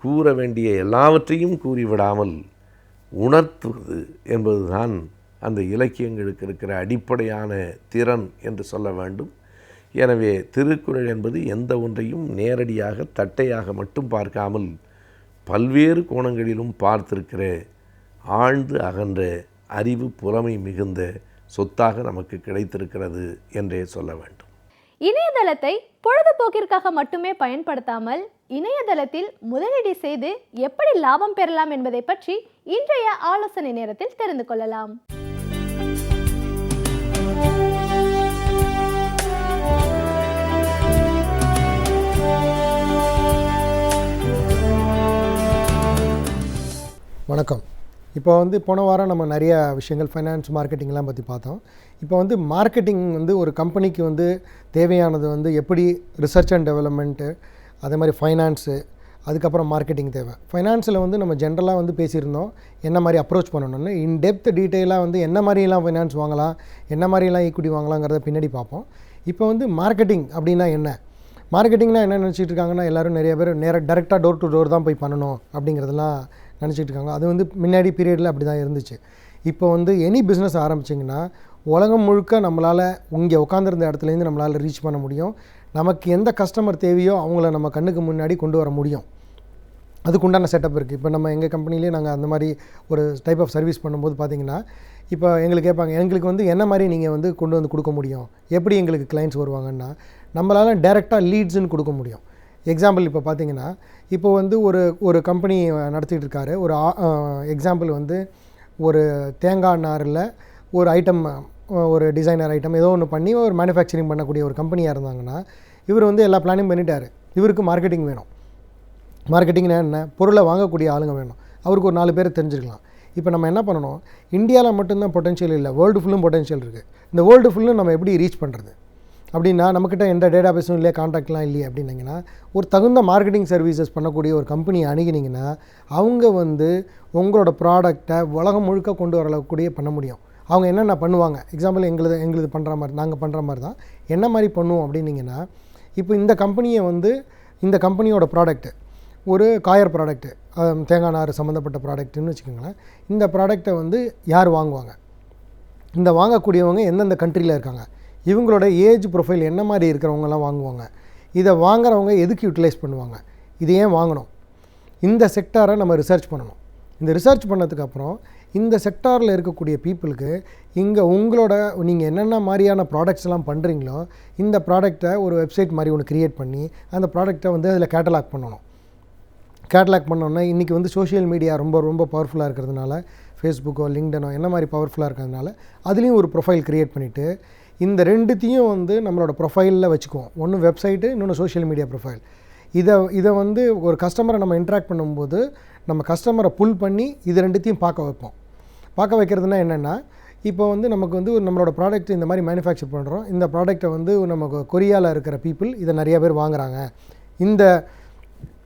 கூற வேண்டிய எல்லாவற்றையும் கூறிவிடாமல் உணர்த்துவது என்பதுதான் அந்த இலக்கியங்களுக்கு இருக்கிற அடிப்படையான திறன் என்று சொல்ல வேண்டும். எனவே திருக்குறள் என்பது எந்த ஒன்றையும் நேரடியாக தட்டையாக மட்டும் பார்க்காமல் பல்வேறு கோணங்களிலும் பார்த்திருக்கிற ஆழ்ந்து அகன்ற அறிவு புலமை மிகுந்த சொத்தாக நமக்கு கிடைத்திருக்கிறது என்றே சொல்ல வேண்டும். இணையதளத்தை பொழுதுபோக்கிற்காக மட்டுமே பயன்படுத்தாமல் இணையதளத்தில் முதலீடு செய்து எப்படி லாபம் பெறலாம் என்பதை பற்றி இன்றைய ஆலோசனை நேரத்தில் தெரிந்து கொள்ளலாம். வணக்கம். இப்போ போன வாரம் நம்ம நிறைய விஷயங்கள் ஃபைனான்ஸ் மார்க்கெட்டிங்லாம் பற்றி பார்த்தோம். இப்போ மார்க்கெட்டிங் ஒரு கம்பெனிக்கு தேவையானது எப்படி ரிசர்ச் அண்ட் டெவலப்மெண்ட்டு, அதே மாதிரி ஃபைனான்ஸு, அதுக்கப்புறம் மார்க்கெட்டிங் தேவை. ஃபைனான்ஸில் வந்து நம்ம ஜென்ரலாக வந்து பேசியிருந்தோம் என்ன மாதிரி அப்ரோச் பண்ணணும்னு. இன் டெப்த் டீட்டெயிலாக வந்து என்ன மாதிரிலாம் ஃபைனான்ஸ் வாங்கலாம், என்ன மாதிரிலாம் ஈக்விட்டி வாங்கலாங்கிறத பின்னாடி பார்ப்போம். இப்போ வந்து மார்க்கெட்டிங் அப்படின்னா என்ன, மார்க்கெட்டிங்னா என்ன நினச்சிட்டு இருக்காங்கன்னா, எல்லோரும் நிறைய பேர் டேரெக்டாக டோர் டு டோர் தான் போய் பண்ணணும் அப்படிங்கிறதெல்லாம் நினச்சிட்டு இருக்காங்க. அது வந்து முன்னாடி பீரியடில் அப்படி தான் இருந்துச்சு. இப்போ வந்து எனி பிஸ்னஸ் ஆரம்பிச்சிங்கன்னா உலகம் முழுக்க நம்மளால் இங்கே உட்காந்துருந்த இடத்துலேருந்து நம்மளால் ரீச் பண்ண முடியும். நமக்கு எந்த கஸ்டமர் தேவையோ அவங்கள நம்ம கண்ணுக்கு முன்னாடி கொண்டு வர முடியும். அதுக்குண்டான செட்டப் இருக்குது. இப்போ நம்ம எங்கள் கம்பெனிலே நாங்கள் அந்த மாதிரி ஒரு டைப் ஆஃப் சர்வீஸ் பண்ணும்போது பார்த்திங்கன்னா, இப்போ எங்களுக்கு கேட்பாங்க, எங்களுக்கு வந்து என்ன மாதிரி நீங்கள் வந்து கொண்டு வந்து கொடுக்க முடியும், எப்படி எங்களுக்கு கிளைண்ட்ஸ் வருவாங்கன்னா, நம்மளால் டைரெக்டாக லீட்ஸுன்னு கொடுக்க முடியும். எக்ஸாம்பிள் இப்போ பார்த்திங்கன்னா, இப்போ வந்து ஒரு கம்பெனி நடத்திட்டு இருக்காரு. ஒரு எக்ஸாம்பிள் வந்து ஒரு தேங்காய் நாரில் ஒரு ஐட்டம், ஒரு டிசைனர் ஐட்டம் ஏதோ ஒன்று பண்ணி ஒரு மேனுஃபேக்சரிங் பண்ணக்கூடிய ஒரு கம்பெனியாக இருந்தாங்கன்னா, இவர் வந்து எல்லா பிளானிங் பண்ணிட்டார். இவருக்கு மார்க்கெட்டிங் வேணும். மார்க்கெட்டிங்னா என்ன, பொருளை வாங்கக்கூடிய ஆளுங்க வேணும். அவருக்கு ஒரு 4 பேர் தெரிஞ்சிருக்கலாம். இப்போ நம்ம என்ன பண்ணணும், இந்தியாவில் மட்டும்தான் பொட்டென்ஷியல் இல்லை, வேர்ல்டு ஃபுல்லும் பொட்டென்ஷியல் இருக்குது. இந்த வேர்ல்டு ஃபுல்லும் நம்ம எப்படி ரீச் பண்ணுறது அப்படின்னா, நம்மக்கிட்ட எந்த டேட்டா பேஸும் இல்லையா, கான்டாக்ட்லாம் இல்லையே அப்படின்னிங்கன்னா, ஒரு தகுந்த மார்க்கெட்டிங் சர்வீசஸ் பண்ணக்கூடிய ஒரு கம்பெனியை அணுகினீங்கன்னா அவங்க வந்து உங்களோட ப்ராடக்டை உலகம் முழுக்க கொண்டு வரக்கூடிய பண்ண முடியும். அவங்க என்னென்ன பண்ணுவாங்க, எக்ஸாம்பிள் எங்களுது பண்ணுற மாதிரி, நாங்கள் பண்ணுற மாதிரி தான். என்ன மாதிரி பண்ணுவோம் அப்படின்னிங்கன்னா, இப்போ இந்த கம்பெனியை வந்து இந்த கம்பெனியோட ப்ராடக்ட்டு ஒரு காயர் ப்ராடக்ட்டு, தேங்காய் நார் சம்மந்தப்பட்ட ப்ராடக்ட்டுன்னு வச்சுக்கோங்களேன். இந்த ப்ராடக்டை வந்து யார் வாங்குவாங்க, இந்த வாங்கக்கூடியவங்க எந்தெந்த கண்ட்ரியில் இருக்காங்க, இவங்களோட ஏஜ் ப்ரொஃபைல் என்ன மாதிரி இருக்கிறவங்கலாம் வாங்குவாங்க, இதை வாங்குறவங்க எதுக்கு யூட்டிலைஸ் பண்ணுவாங்க, இது ஏன் வாங்கணும், இந்த செக்டாரை நம்ம ரிசர்ச் பண்ணணும். இந்த ரிசர்ச் பண்ணதுக்கப்புறம் இந்த செக்டாரில் இருக்கக்கூடிய பீப்புளுக்கு இங்கே உங்களோட நீங்கள் என்னென்ன மாதிரியான ப்ராடக்ட்ஸ்லாம் பண்ணுறீங்களோ இந்த ப்ராடக்டை ஒரு வெப்சைட் மாதிரி ஒன்று க்ரியேட் பண்ணி அந்த ப்ராடக்டை வந்து அதில் கேட்டலாக் பண்ணணும். கேட்டலாக் பண்ணோன்னா இன்றைக்கி வந்து சோஷியல் மீடியா ரொம்ப ரொம்ப பவர்ஃபுல்லாக இருக்கிறதுனால, ஃபேஸ்புக்கோ லிங்க்டனோ என்ன மாதிரி பவர்ஃபுல்லாக இருக்கிறதுனால அதுலேயும் ஒரு ப்ரொஃபைல் க்ரியேட் பண்ணிவிட்டு இந்த ரெண்டுத்தையும் வந்து நம்மளோட ப்ரொஃபைலில் வச்சுக்குவோம். ஒன்று வெப்சைட்டு, இன்னொன்று சோஷியல் மீடியா ப்ரொஃபைல். இதை வந்து ஒரு கஸ்டமரை நம்ம இன்ட்ராக்ட் பண்ணும்போது நம்ம கஸ்டமரை புல் பண்ணி இது ரெண்டுத்தையும் பார்க்க வைப்போம். பார்க்க வைக்கிறதுனா என்னென்னா, இப்போ வந்து நமக்கு வந்து நம்மளோட ப்ராடக்ட் இந்த மாதிரி மேனுஃபேக்சர் பண்ணுறோம், இந்த ப்ராடக்ட்டை வந்து நமக்கு கொரியாவில் இருக்கிற பீப்புள் இதை நிறையா பேர் வாங்குகிறாங்க, இந்த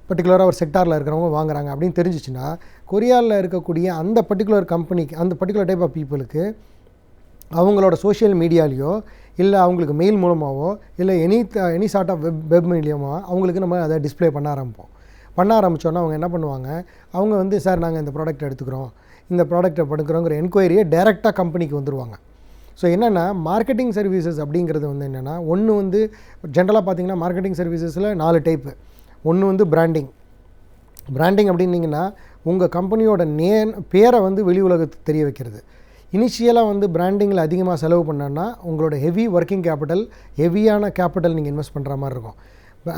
பர்டிகுலராக ஒரு செக்டாரில் இருக்கிறவங்க வாங்குறாங்க அப்படின்னு தெரிஞ்சிச்சுன்னா, கொரியாவில் இருக்கக்கூடிய அந்த பர்டிகுலர் கம்பெனிக்கு, அந்த பர்டிகுலர் டைப் ஆஃப் பீப்புளுக்கு அவங்களோட சோஷியல் மீடியாலேயோ இல்லை அவங்களுக்கு மெயில் மூலமாகவோ இல்லை எனி சார்ட் ஆஃப் வெப் மீடியமோ அவங்களுக்கு நம்ம அதை டிஸ்ப்ளே பண்ண ஆரம்பித்தோன்னா அவங்க என்ன பண்ணுவாங்க, அவங்க வந்து சார் நாங்கள் இந்த ப்ராடக்ட் எடுத்துக்கிறோம், இந்த ப்ராடக்ட்டை படுக்கிறோங்கிற என்கொயரியை டைரெக்டாக கம்பெனிக்கு வந்துடுவாங்க. ஸோ என்னென்னா மார்க்கெட்டிங் சர்வீசஸ் அப்படிங்கிறது வந்து என்னென்னா, ஒன்று வந்து ஜென்ரலாக பார்த்திங்கன்னா மார்க்கெட்டிங் சர்வீசஸில் 4 டைப்பு. ஒன்று வந்து பிராண்டிங் அப்படின்னிங்கன்னா உங்கள் கம்பெனியோட பேரை வந்து வெளி உலகத்துக்கு தெரிய வைக்கிறது. இனிஷியலாக வந்து பிராண்டிங்கில் அதிகமாக செலவு பண்ணோன்னா உங்களோட ஹெவி ஒர்க்கிங் கேபிட்டல், ஹெவியான கேபிட்டல் நீங்கள் இன்வெஸ்ட் பண்ணுற மாதிரி இருக்கும்.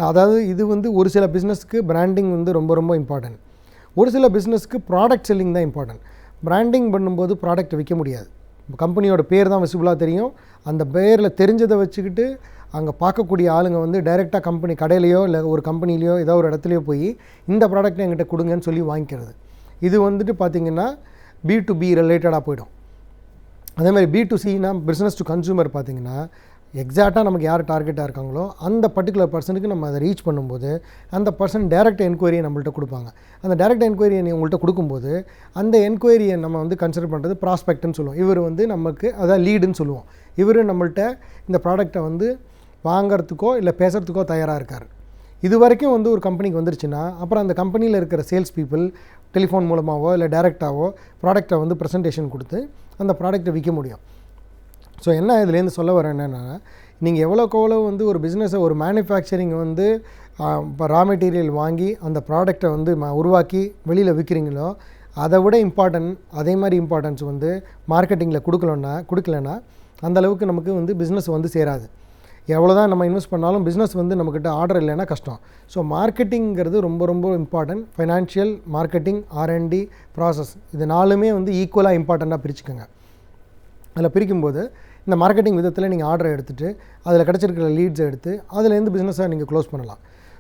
அதாவது இது வந்து ஒரு சில பிஸ்னஸ்க்கு பிராண்டிங் வந்து ரொம்ப ரொம்ப இம்பார்ட்டன்ட். ஒரு சில பிஸ்னஸ்க்கு ப்ராடக்ட் செல்லிங் தான் இம்பார்ட்டன்ட். பிராண்டிங் பண்ணும்போது ப்ராடக்ட் விற்க முடியாது, கம்பெனியோட பேர் தான் விசிபிளாக தெரியும். அந்த பேரில் தெரிஞ்சதை வச்சுக்கிட்டு அங்கே பார்க்கக்கூடிய ஆளுங்க வந்து டைரெக்டாக கம்பெனி கடையிலையோ இல்லை ஒரு கம்பெனிலையோ ஏதோ ஒரு இடத்துலையோ போய் இந்த ப்ராடக்ட்டை என்கிட்ட கொடுங்கன்னு சொல்லி வாங்கிக்கிறது. இது வந்துட்டு பார்த்திங்கன்னா B2B ரிலேட்டடாக போய்டும். அதே மாதிரி B2Cனா பிஸ்னஸ் டு கன்சூமர் பார்த்திங்கன்னா எக்ஸாக்டாக நமக்கு யார் டார்கெட்டாக இருக்காங்களோ அந்த பர்டிகுலர் பர்சனுக்கு நம்ம அதை ரீச் பண்ணும்போது அந்த பர்சன் டைரக்ட் என்கொயரியை நம்மள்ட்ட கொடுப்பாங்க. அந்த டைரக்ட் என்கொயரியை உங்கள்கிட்ட கொடுக்கும்போது அந்த என்கொயரியை நம்ம வந்து கன்சிடர் பண்ணுறது ப்ராஸ்பெக்ட்னு சொல்லுவோம். இவர் வந்து நமக்கு அதாவது லீடுன்னு சொல்லுவோம். இவர் நம்மள்ட்ட இந்த ப்ராடக்டை வந்து வாங்கிறதுக்கோ இல்லை பேசுகிறதுக்கோ தயாராக இருக்கார். இது வரைக்கும் வந்து ஒரு கம்பெனிக்கு வந்துருச்சுன்னா அப்புறம் அந்த கம்பெனியில் இருக்கிற சேல்ஸ் பீப்புள் டெலிஃபோன் மூலமாகவோ இல்லை டைரெக்டாகவோ ப்ராடக்டை வந்து ப்ரெசன்டேஷன் கொடுத்து அந்த ப்ராடக்ட்டை விற்க முடியும். ஸோ என்ன இதுலேருந்து சொல்ல வரேன் என்னென்னா, நீங்கள் எவ்வளோக்கு வந்து ஒரு பிஸ்னஸை ஒரு மேனுஃபேக்சரிங் வந்து இப்போ ரா மெட்டீரியல் வாங்கி அந்த ப்ராடக்டை வந்து உருவாக்கி வெளியில் விற்கிறீங்களோ அதை விட அதே மாதிரி இம்பார்ட்டன்ஸ் வந்து மார்க்கெட்டிங்கில் கொடுக்கலன்னா அந்தளவுக்கு நமக்கு வந்து பிஸ்னஸ் வந்து சேராது. எவ்வளோ தான் நம்ம இன்வெஸ்ட் பண்ணாலும் பிஸ்னஸ் வந்து நம்மக்கிட்ட ஆர்டர் இல்லைன்னா கஷ்டம். ஸோ மார்க்கெட்டிங்கிறது ரொம்ப ரொம்ப important. Financial, marketing, R&D, process, இது 4மே வந்து ஈக்குவலாக இம்பார்ட்டண்ட்டாக பிரிச்சுக்கோங்க. அதில் பிரிக்கும்போது இந்த மார்க்கெட்டிங் விதத்தில் நீங்கள் ஆர்டரை எடுத்துகிட்டு அதில் கிடச்சிருக்கிற லீட்ஸை எடுத்து அதுலேருந்து பிஸ்னஸை நீங்கள் க்ளோஸ் பண்ணலாம்.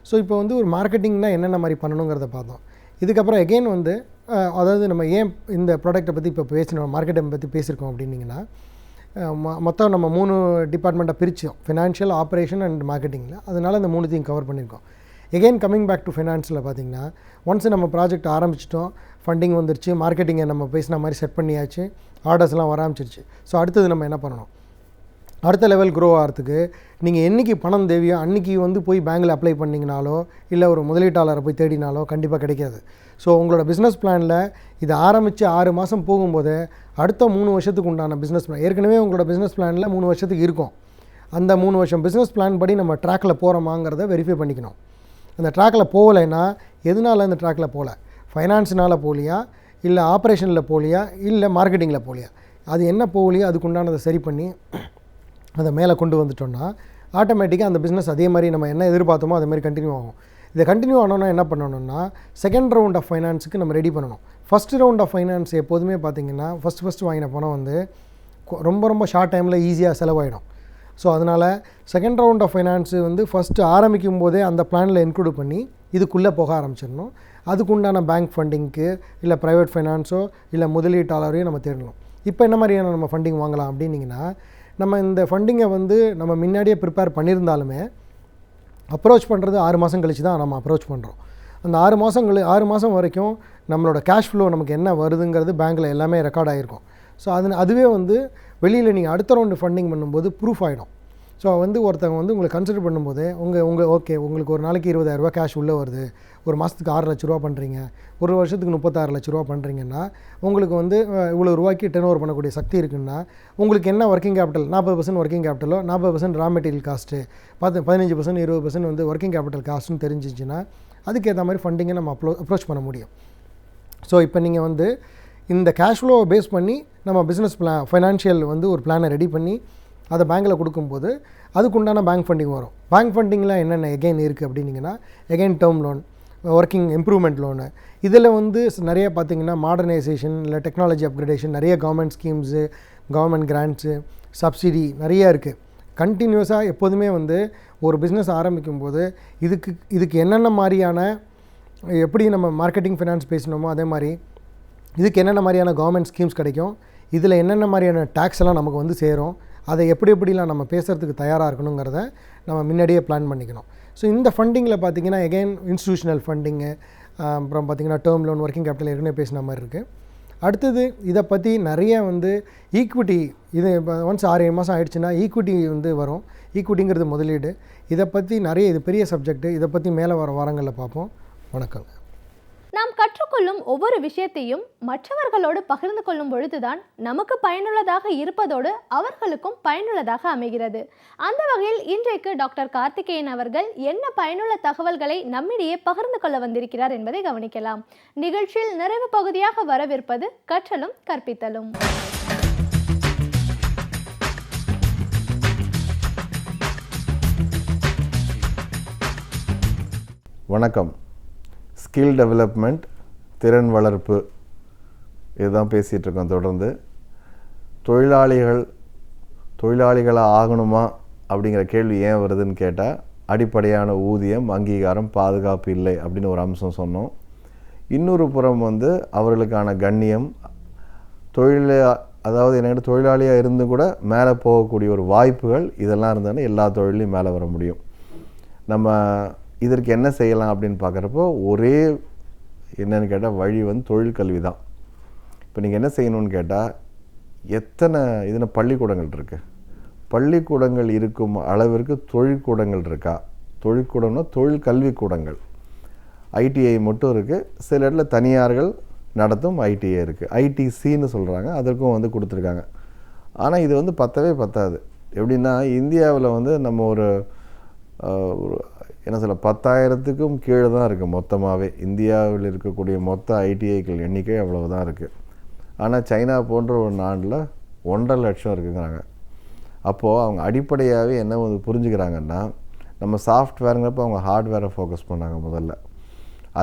ஸோ இப்போ வந்து ஒரு மார்க்கெட்டிங்னா என்னென்ன மாதிரி பண்ணணுங்கிறத பார்த்தோம். இதுக்கப்புறம் எகெயின் வந்து அதாவது நம்ம ஏன் இந்த ப்ராடக்ட்டை பற்றி இப்போ பேசணும், மார்க்கெட்டிங் பற்றி பேசியிருக்கோம் அப்படின்னிங்கன்னா, மொத்தம் நம்ம 3 டிபார்ட்மெண்ட்டாக பிரித்தோம், ஃபினான்ஷியல், ஆப்ரேஷன் அண்ட் மார்க்கெட்டிங்கில். அதனால் இந்த 3த்தையும் கவர் பண்ணியிருக்கோம். எகெயின் கம்மிங் பேக் டு ஃபைனான்ஸில் பார்த்தீங்கன்னா ஒன்ஸ் நம்ம ப்ராஜெக்ட் ஆரம்பிச்சிட்டோம், ஃபண்டிங் வந்துருச்சு, மார்க்கெட்டிங்கை நம்ம பேசின மாதிரி செட் பண்ணியாச்சு, ஆர்டர்ஸ்லாம் வர ஆரம்பிச்சிருச்சு. ஸோ அடுத்தது நம்ம என்ன பண்ணணும், அடுத்த லெவல் க்ரோ ஆகிறதுக்கு நீங்கள் என்றைக்கு பணம் தேவையோ அன்றைக்கி வந்து போய் பேங்கில் அப்ளை பண்ணிங்கனாலோ இல்லை ஒரு முதலீட்டாளரை போய் தேடினாலோ கண்டிப்பாக கிடைக்காது. ஸோ உங்களோட பிஸ்னஸ் பிளானில் இது ஆரம்பித்து 6 மாதம் போகும்போது அடுத்த 3 வருஷத்துக்கு உண்டான பிஸ்னஸ் பிளான், ஏற்கனவே உங்களோட பிஸ்னஸ் பிளானில் 3 வருஷத்துக்கு இருக்கும், அந்த 3 வருஷம் பிஸ்னஸ் பிளான் படி நம்ம ட்ராக்கில் போகிறோமாங்கிறத வெரிஃபை பண்ணிக்கணும். அந்த ட்ராக்கில் போகலைன்னா எதனால் அந்த ட்ராக்கில் போகல, ஃபைனான்ஸினால் போகலையா, இல்லை ஆப்ரேஷனில் போகலையா, இல்லை மார்க்கெட்டிங்கில் போகலையா, அது என்ன போகலையோ அதுக்குண்டானதை சரி பண்ணி அதை மேலே கொண்டு வந்துட்டோம்னா ஆட்டோமேட்டிக்காக அந்த பிஸ்னஸ் அதே மாதிரி நம்ம என்ன எதிர்பார்த்தோமோ அதே மாதிரி கண்டினியூ ஆகும். இதை கண்டினியூ ஆனோன்னா என்ன பண்ணணும்னா செகண்ட் ரவுண்ட் ஆஃப் ஃபைனான்ஸுக்கு நம்ம ரெடி பண்ணணும். ஃபஸ்ட் ரவுண்ட் ஆஃப் ஃபைனான்ஸ் எப்போதுமே பார்த்திங்கன்னா ஃபஸ்ட்டு வாங்கின பணம் வந்து ரொம்ப ஷார்ட் டைமில் ஈஸியாக செலவாயிடும். ஸோ அதனால் செகண்ட் ரவுண்ட் ஆஃப் ஃபைனான்ஸு வந்து ஃபஸ்ட்டு ஆரம்பிக்கும் போதே அந்த பிளானில் இன்க்ளூட் பண்ணி இதுக்குள்ளே போக ஆரம்பிச்சிடணும். அதுக்குண்டான பேங்க் ஃபண்டிங்க்கு இல்லை ப்ரைவேட் ஃபைனான்ஸோ இல்லை முதலீட்டாளரையும் நம்ம தேடணும். இப்போ என்ன மாதிரியான நம்ம ஃபண்டிங் வாங்கலாம் அப்படின்னிங்கன்னா, நம்ம இந்த ஃபண்டிங்கை வந்து நம்ம முன்னாடியே ப்ரிப்பேர் பண்ணியிருந்தாலுமே அப்ரோச் பண்ணுறது 6 மாதம் கழித்து தான் நம்ம அப்ரோச் பண்ணுறோம். அந்த 6 மாதம் வரைக்கும் நம்மளோட கேஷ் ஃப்ளோ நமக்கு என்ன வருதுங்கிறது பேங்க்கில் எல்லாமே ரெக்கார்ட் ஆகிருக்கும். ஸோ அதுவே வந்து வெளியில் நீங்கள் அடுத்த ரவுண்டு ஃபண்டிங் பண்ணும்போது ப்ரூஃப் ஆகிடும். ஸோ வந்து ஒருத்தவங்க வந்து உங்களை கன்சிடர் பண்ணும்போது ஓகே உங்களுக்கு ஒரு நாளைக்கு 20,000 கேஷ் உள்ளே வருது, ஒரு மாதத்துக்கு 6 லட்ச ரூபா பண்ணுறீங்க, ஒரு வருஷத்துக்கு 36 லட்ச ரூபா பண்ணுறீங்கன்னா உங்களுக்கு வந்து இவ்வளோ ரூபாய்க்கு டர்ன் ஓவர் பண்ணக்கூடிய சக்தி இருக்குன்னா உங்களுக்கு என்ன ஒர்க்கிங் கேபிட்டல் 40% ஒர்க்கிங் கேபிட்டலோ 40% ரா மெட்டீரியல் காஸ்ட்டு 15% 20% வந்து ஒர்க்கிங் கேபிட்டல் காஸ்ட்டுன்னு தெரிஞ்சிச்சுன்னா அதுக்கேற்ற மாதிரி ஃபண்டிங்கை நம்ம அப்ரோச் பண்ண முடியும். ஸோ இப்போ நீங்கள் வந்து இந்த கேஷ் ஃப்ளோவை பேஸ் பண்ணி நம்ம பிஸ்னஸ் ஃபைனான்ஷியல் வந்து ஒரு பிளானை ரெடி பண்ணி அதை பேங்க்கில் கொடுக்கும்போது அதுக்குண்டான பேங்க் ஃபண்டிங் வரும். பேங்க் ஃபண்டிங்கில் என்னென்ன எகெயின் இருக்குது அப்படின்னிங்கன்னா again term loan, working improvement loan, இதில் வந்து நிறைய பார்த்திங்கன்னா மாடர்னைசேஷன் இல்லை டெக்னாலஜி அப்கிரேடேஷன், நிறைய government schemes, government grants, subsidy நிறையா இருக்குது. கண்டினியூஸாக எப்போதுமே வந்து ஒரு பிஸ்னஸ் ஆரம்பிக்கும் போது இதுக்கு என்னென்ன மாதிரியான எப்படி நம்ம மார்க்கெட்டிங் ஃபினான்ஸ் பேசினோமோ அதே மாதிரி இதுக்கு என்னென்ன மாதிரியான கவர்மெண்ட் ஸ்கீம்ஸ் கிடைக்கும், இதில் என்னென்ன மாதிரியான டேக்ஸ் எல்லாம் நமக்கு வந்து சேரும், அதை எப்படிலாம் நம்ம பேசுகிறதுக்கு தயாராக இருக்கணுங்கிறத நம்ம முன்னாடியே பிளான் பண்ணிக்கணும். ஸோ இந்த ஃபண்டிங்கில் பார்த்திங்கன்னா எகெயின் இன்ஸ்டிடியூஷனல் ஃபண்டிங்கு, அப்புறம் பார்த்திங்கன்னா டேர்ம் லோன், ஒர்க்கிங் கேபிட்டல் ஏற்கனவே பேசின மாதிரி இருக்குது. அடுத்தது இதை பற்றி நிறைய வந்து ஈக்விட்டி, இது ஒன்ஸ் 6-7 மாதம் ஆகிடுச்சுன்னா ஈக்விட்டி வந்து வரும். ஈக்விட்டிங்கிறது முதலீடு. இதை பற்றி நிறைய, இது பெரிய சப்ஜெக்ட்டு, இதை பற்றி மேலே வர வாரங்களில் பார்ப்போம். வணக்கங்க. நாம் கற்றுக்கொள்ளும் ஒவ்வொரு விஷயத்தையும் மற்றவர்களோடு பகிர்ந்து கொள்ளும் பொழுதுதான் நமக்கு பயனுள்ளதாக இருப்பதோடு அவர்களுக்கும் பயனுள்ளதாக அமைகிறது. அந்த வகையில் இன்றைக்கு டாக்டர் கார்த்திகேயன் அவர்கள் என்ன பயனுள்ள தகவல்களை நம்மிடையே பகிர்ந்து கொள்ள வந்திருக்கிறார் என்பதை கவனிக்கலாம். நிகழ்ச்சியில் நிறைவு பகுதியாக வரவிருப்பது கற்றலும் கற்பித்தலும். வணக்கம். ஸ்கில் டெவலப்மெண்ட், திறன் வளர்ப்பு, இதுதான் பேசிகிட்ருக்கோம். தொடர்ந்து தொழிலாளிகளாக ஆகணுமா அப்படிங்கிற கேள்வி ஏன் வருதுன்னு கேட்டால், அடிப்படையான ஊதியம், அங்கீகாரம், பாதுகாப்பு இல்லை அப்படின்னு ஒரு அம்சம் சொன்னோம். இன்னொரு புறம் வந்து அவர்களுக்கான கண்ணியம், அதாவது என்ன தொழிலாளியாக இருந்து கூட மேலே போகக்கூடிய ஒரு வாய்ப்புகள், இதெல்லாம் இருந்தாலும் எல்லா தொழிலையும் மேலே வர முடியும். நம்ம இதற்கு என்ன செய்யலாம் அப்படின்னு பார்க்குறப்போ ஒரே என்னென்னு கேட்டால் வழி வந்து தொழில் கல்வி தான். இப்போ நீங்கள் என்ன செய்யணும்னு கேட்டால், எத்தனை இதில் பள்ளிக்கூடங்கள் இருக்குது, பள்ளிக்கூடங்கள் இருக்கும் அளவிற்கு தொழிற்கூடங்கள் இருக்கா? தொழிற்கூடம்னா தொழில் கல்விக்கூடங்கள். ஐடிஐ மட்டும் இருக்குது, சில இடத்துல தனியார்கள் நடத்தும் ஐடிஐ இருக்குது, ஐடிசின்னு சொல்கிறாங்க, அதற்கும் வந்து கொடுத்துருக்காங்க. ஆனால் இது வந்து பத்தாது. எப்படின்னா இந்தியாவில் வந்து நம்ம ஒரு என்ன சொல்ல 10,000க்கும் கீழே தான் இருக்குது மொத்தமாகவே. இந்தியாவில் இருக்கக்கூடிய மொத்த ஐடிஐக்கள் எண்ணிக்கை அவ்வளவு தான் இருக்குது. ஆனால் சைனா போன்ற ஒரு நாட்டில் 1.5 லட்சம் இருக்குங்கிறாங்க. அப்போது அவங்க அடிப்படையாகவே என்ன வந்து புரிஞ்சுக்கிறாங்கன்னா, நம்ம சாஃப்ட்வேருங்கிறப்ப அவங்க ஹார்ட்வேரை ஃபோக்கஸ் பண்ணாங்க முதல்ல.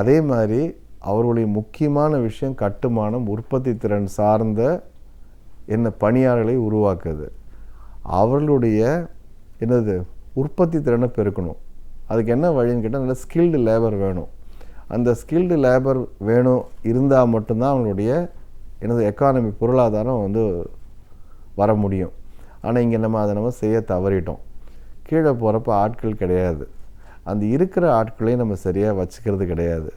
அதே மாதிரி அவர்களுடைய முக்கியமான விஷயம் கட்டுமானம், உற்பத்தி திறன் சார்ந்த பணியாளர்களை உருவாக்குது. அவர்களுடைய உற்பத்தி திறனை பெருக்கணும். அதுக்கு என்ன வழின்னு கேட்டால், நல்ல ஸ்கில்டு லேபர் வேணும். அந்த ஸ்கில்டு லேபர் இருந்தால் மட்டும்தான் அவங்களுடைய எக்கானமி, பொருளாதாரம் வந்து வர முடியும். ஆனால் இங்கே நம்ம அதை செய்ய தவறிட்டோம். கீழே போகிறப்ப ஆட்கள் கிடையாது. அந்த இருக்கிற ஆட்களையும் நம்ம சரியாக வச்சுக்கிறது கிடையாது.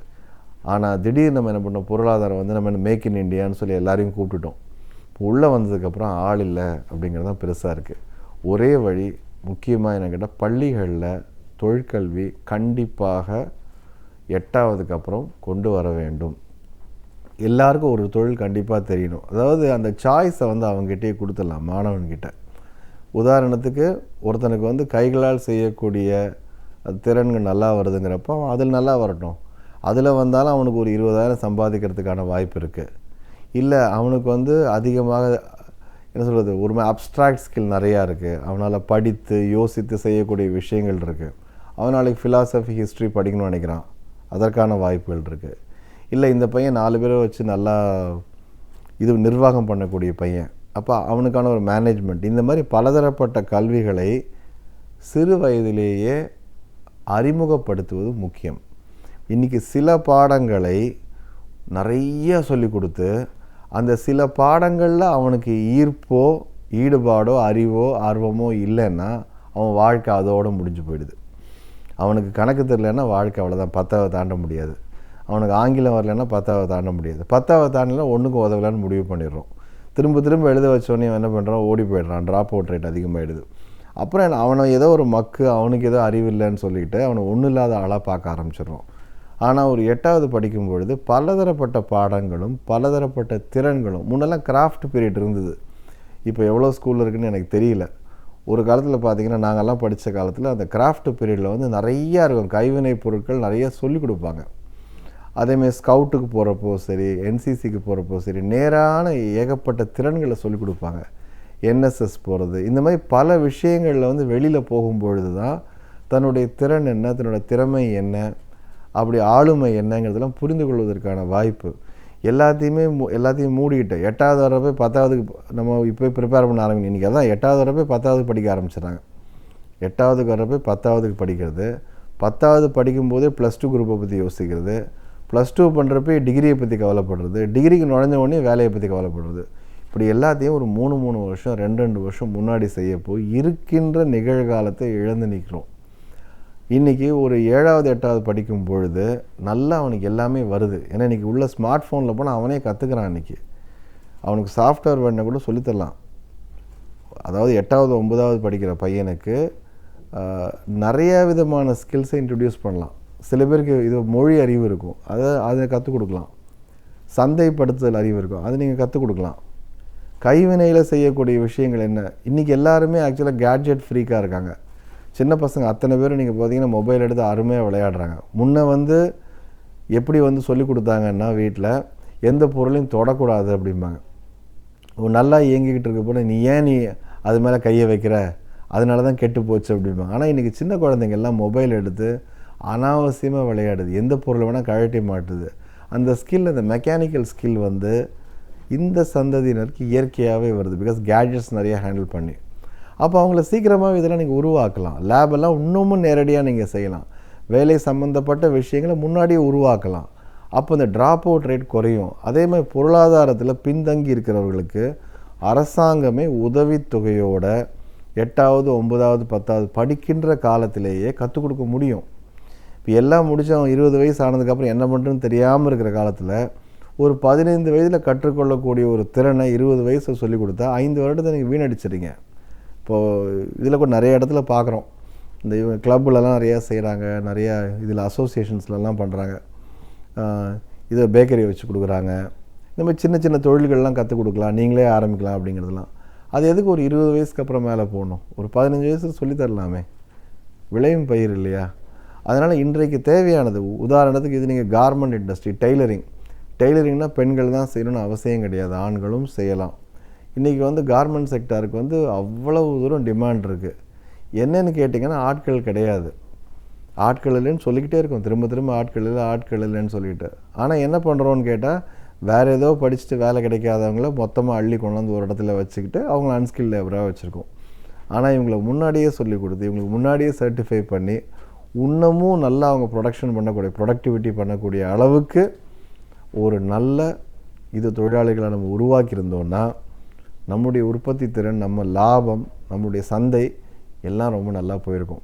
ஆனால் திடீர்னு நம்ம என்ன பண்ணோம், பொருளாதாரம் வந்து நம்ம மேக் இன் இண்டியான்னு சொல்லி எல்லாரையும் கூப்பிட்டுட்டோம். இப்போ உள்ளே வந்ததுக்கப்புறம் ஆள் இல்லை அப்படிங்கிறது தான் பெருசாக இருக்குது. ஒரே வழி முக்கியமாக என்ன கேட்டால், பள்ளிகளில் தொழிற்கல்வி கண்டிப்பாக 8ஆவதுக்கு அப்புறம் கொண்டு வர வேண்டும். எல்லாருக்கும் ஒரு தொழில் கண்டிப்பாக தெரியணும். அதாவது அந்த சாய்ஸை வந்து அவங்ககிட்டயே கொடுத்துடலாம் மாணவன்கிட்ட. உதாரணத்துக்கு ஒருத்தனுக்கு வந்து கைகளால் செய்யக்கூடிய திறன்கள் நல்லா வருதுங்கிறப்போ அவன் அதில் நல்லா வரட்டும். அதில் வந்தாலும் அவனுக்கு ஒரு 20,000 சம்பாதிக்கிறதுக்கான வாய்ப்பு இருக்குது. இல்லை அவனுக்கு வந்து அதிகமாக என்ன சொல்கிறது, ஒரு அப்ஸ்ட்ராக்ட் ஸ்கில் நிறையா இருக்குது, அவனால் படித்து யோசித்து செய்யக்கூடிய விஷயங்கள் இருக்குது. அவன் நாளைக்கு ஃபிலாசபி ஹிஸ்ட்ரி படிக்கணும்னு நினைக்கிறான், அதற்கான வாய்ப்புகள் இருக்குது. இல்லை இந்த பையன் 4 பேரை வச்சு நல்லா இது நிர்வாகம் பண்ணக்கூடிய பையன், அப்போ அவனுக்கான ஒரு மேனேஜ்மெண்ட். இந்த மாதிரி பலதரப்பட்ட கல்விகளை சிறு வயதிலேயே அறிமுகப்படுத்துவது முக்கியம். இன்றைக்கி சில பாடங்களை நிறைய சொல்லி கொடுத்து அந்த சில பாடங்களில் அவனுக்கு ஈர்ப்போ ஈடுபாடோ அறிவோ ஆர்வமோ இல்லைன்னா அவன் வாழ்க்கை அதோடு முடிஞ்சு போயிடுது. அவனுக்கு கணக்கு தெரியலன்னா வாழ்க்கை அவ்வளோதான், 10ஆவது தாண்ட முடியாது. அவனுக்கு ஆங்கிலம் வரலைன்னா 10ஆவது தாண்ட முடியாது. 10ஆவது தாண்டலைன்னா ஒன்றுக்கும் உதவலான்னு முடிவு பண்ணிடுறோம். திரும்ப திரும்ப எழுத வச்சோன்னே என்ன பண்ணுறான், ஓடி போயிடுறான். ட்ராப் அவுட் ரேட் அதிகமாகிடுது. அப்புறம் அவனை ஏதோ ஒரு மக்கு, அவனுக்கு ஏதோ அறிவில்லைன்னு சொல்லிட்டு அவனை ஒன்றும் இல்லாத ஆளாக பார்க்க ஆரம்பிச்சிடுறோம். ஆனால் ஒரு 8ஆவது படிக்கும் பொழுது பலதரப்பட்ட பாடங்களும் பலதரப்பட்ட திறன்களும், முன்னெல்லாம் கிராஃப்ட் பீரியட் இருந்தது, இப்போ எவ்வளோ ஸ்கூலில் இருக்குதுன்னு எனக்கு தெரியல. ஒரு காலத்தில் பார்த்திங்கன்னா நாங்கள்லாம் படித்த காலத்தில் அந்த கிராஃப்ட் பீரியடில் வந்து நிறையா இருக்கும், கைவினை பொருட்கள் நிறைய சொல்லிக் கொடுப்பாங்க. அதேமாதிரி ஸ்கவுட்டுக்கு போகிறப்போ சரி, என்சிசிக்கு போகிறப்போ சரி, நேரான ஏகப்பட்ட திறன்களை சொல்லிக் கொடுப்பாங்க. என்எஸ்எஸ் போகிறது, இந்த மாதிரி பல விஷயங்களில் வந்து வெளியில் போகும்பொழுது தான் தன்னுடைய திறன் என்ன, தன்னுடைய திறமை என்ன, அப்படி ஆளுமை என்னங்கிறதெல்லாம் புரிந்து கொள்வதற்கான வாய்ப்பு. எல்லாத்தையும் மூடிக்கிட்டு 8ஆவது வரப்போ 10ஆவதுக்கு நம்ம இப்போ ப்ரிப்பேர் பண்ண ஆரம்பிக்கணும். இன்றைக்கி அதான் 8ஆவது வரப்போ 10ஆவது படிக்க ஆரம்பிச்சிடுறாங்க. 8ஆவதுக்கு வரப்போ 10ஆவதுக்கு படிக்கிறது, 10ஆவது படிக்கும்போதே +2 குரூப்பை பற்றி யோசிக்கிறது, +2 பண்ணுறப்ப டிகிரியை பற்றி கவலைப்படுறது, டிகிரிக்கு நுழைஞ்ச உடனே வேலையை பற்றி கவலைப்படுறது. இப்படி எல்லாத்தையும் ஒரு 3 வருஷம் 2 வருஷம் முன்னாடி செய்யப்போ இருக்கின்ற நிகழ்காலத்தை இழந்து நிற்கிறோம். இன்றைக்கி ஒரு 7ஆவது 8ஆவது படிக்கும் பொழுது நல்லா அவனுக்கு எல்லாமே வருது. ஏன்னா இன்றைக்கி உள்ள ஸ்மார்ட் ஃபோனில் போனால் அவனே கற்றுக்கிறான். இன்றைக்கி அவனுக்கு சாஃப்ட்வேர் வேணா கூட சொல்லித்தரலாம். அதாவது 8ஆவது 9ஆவது படிக்கிற பையனுக்கு நிறைய விதமான ஸ்கில்ஸை இன்ட்ரடியூஸ் பண்ணலாம். சில பேருக்கு இது மொழி அறிவு இருக்கும், அதை கற்றுக் கொடுக்கலாம். சந்தைப்படுத்துதல் அறிவு இருக்கும், அதை நீங்கள் கற்றுக் கொடுக்கலாம். கைவினையில் செய்யக்கூடிய விஷயங்கள் என்ன, இன்றைக்கி எல்லாருமே ஆக்சுவலாக கேட்ஜெட் ஃப்ரீக்காக இருக்காங்க. சின்ன பசங்க அத்தனை பேரும் நீங்கள் பார்த்தீங்கன்னா மொபைல் எடுத்து அருமையாக விளையாடுறாங்க. முன்ன வந்து எப்படி வந்து சொல்லி கொடுத்தாங்கன்னா, வீட்டில் எந்த பொருளையும் தொடக்கூடாது அப்படிம்பாங்க. நல்லா இயங்கிக்கிட்டு இருக்க போல நீ அது மேலே கையை வைக்கிற, அதனால தான் கெட்டு போச்சு அப்படிம்பாங்க. ஆனால் இன்றைக்கி சின்ன குழந்தைங்க எல்லாம் மொபைல் எடுத்து அனாவசியமாக விளையாடுது, எந்த பொருளை வேணால் கழட்டி மாட்டுது. அந்த ஸ்கில், அந்த மெக்கானிக்கல் ஸ்கில் வந்து இந்த சந்ததியினருக்கு இயற்கையாகவே வருது. பிகாஸ் கேட்ஜெட்ஸ் நிறையா ஹேண்டில் பண்ணி, அப்போ அவங்கள சீக்கிரமாக இதெல்லாம் நீங்கள் உருவாக்கலாம். லேபெல்லாம் இன்னமும் நேரடியாக நீங்கள் செய்யலாம். வேலை சம்மந்தப்பட்ட விஷயங்களை முன்னாடியே உருவாக்கலாம். அப்போ இந்த ட்ராப் அவுட் ரேட் குறையும். அதே மாதிரி பொருளாதாரத்தில் பின்தங்கி இருக்கிறவர்களுக்கு அரசாங்கமே உதவித்தொகையோட 8ஆவது 9ஆவது 10ஆவது படிக்கின்ற காலத்திலேயே கற்றுக் கொடுக்க முடியும். இப்போ எல்லாம் முடிச்சு அவன் 20 வயசு ஆனதுக்கப்புறம் என்ன பண்ணுறதுன்னு தெரியாமல் இருக்கிற காலத்தில் ஒரு 15 வயதில் கற்றுக்கொள்ளக்கூடிய ஒரு திறனை 20 வயசை சொல்லிக் கொடுத்தா 5 வருடத்தை நீங்கள் வீணடிச்சிடுங்க. இப்போது இதில் கூட நிறைய இடத்துல பார்க்குறோம், இந்த இவங்க கிளப்புலலாம் நிறையா செய்கிறாங்க, நிறையா இதில் அசோசியேஷன்ஸ்லாம் பண்ணுறாங்க. இதை பேக்கரி வச்சு கொடுக்குறாங்க. இந்த மாதிரி சின்ன சின்ன தொழில்கள்லாம் கற்றுக் கொடுக்கலாம், நீங்களே ஆரம்பிக்கலாம் அப்படிங்கிறதுலாம். அது எதுக்கு ஒரு 20 வயசுக்கு அப்புறம் மேலே போகணும்? ஒரு 15 வயசு சொல்லித்தரலாமே, விளையும் பயிர் இல்லையா? அதனால் இன்றைக்கு தேவையானது, உதாரணத்துக்கு இது நீங்கள் கார்மெண்ட் இண்டஸ்ட்ரி, டெய்லரிங்னால் பெண்கள் தான் செய்யணும்னு அவசியம் கிடையாது, ஆண்களும் செய்யலாம். இன்றைக்கி வந்து கார்மெண்ட் செக்டாருக்கு வந்து அவ்வளவு தூரம் டிமாண்ட் இருக்குது. என்னென்னு கேட்டிங்கன்னா ஆட்கள் கிடையாது. ஆட்கள் இல்லைன்னு சொல்லிக்கிட்டே இருக்கும், திரும்ப திரும்ப ஆட்கள் இல்லைன்னு சொல்லிட்டு. ஆனால் என்ன பண்ணுறோன்னு கேட்டால், வேறு ஏதோ படிச்சுட்டு வேலை கிடைக்காதவங்கள மொத்தமாக அள்ளி கொண்டாந்து ஒரு இடத்துல வச்சுக்கிட்டு அவங்கள அன்ஸ்கில் லேபராக வச்சுருக்கோம். ஆனால் இவங்களை முன்னாடியே சொல்லிக் கொடுத்து, இவங்களுக்கு முன்னாடியே சர்டிஃபை பண்ணி இன்னமும் நல்லா அவங்க ப்ரொடக்டிவிட்டி பண்ணக்கூடிய அளவுக்கு ஒரு நல்ல தொழிலாளிகளை நம்ம உருவாக்கியிருந்தோன்னா நம்முடைய உற்பத்தி திறன், நம்ம லாபம், நம்முடைய சந்தை எல்லாம் ரொம்ப நல்லா போயிருக்கும்.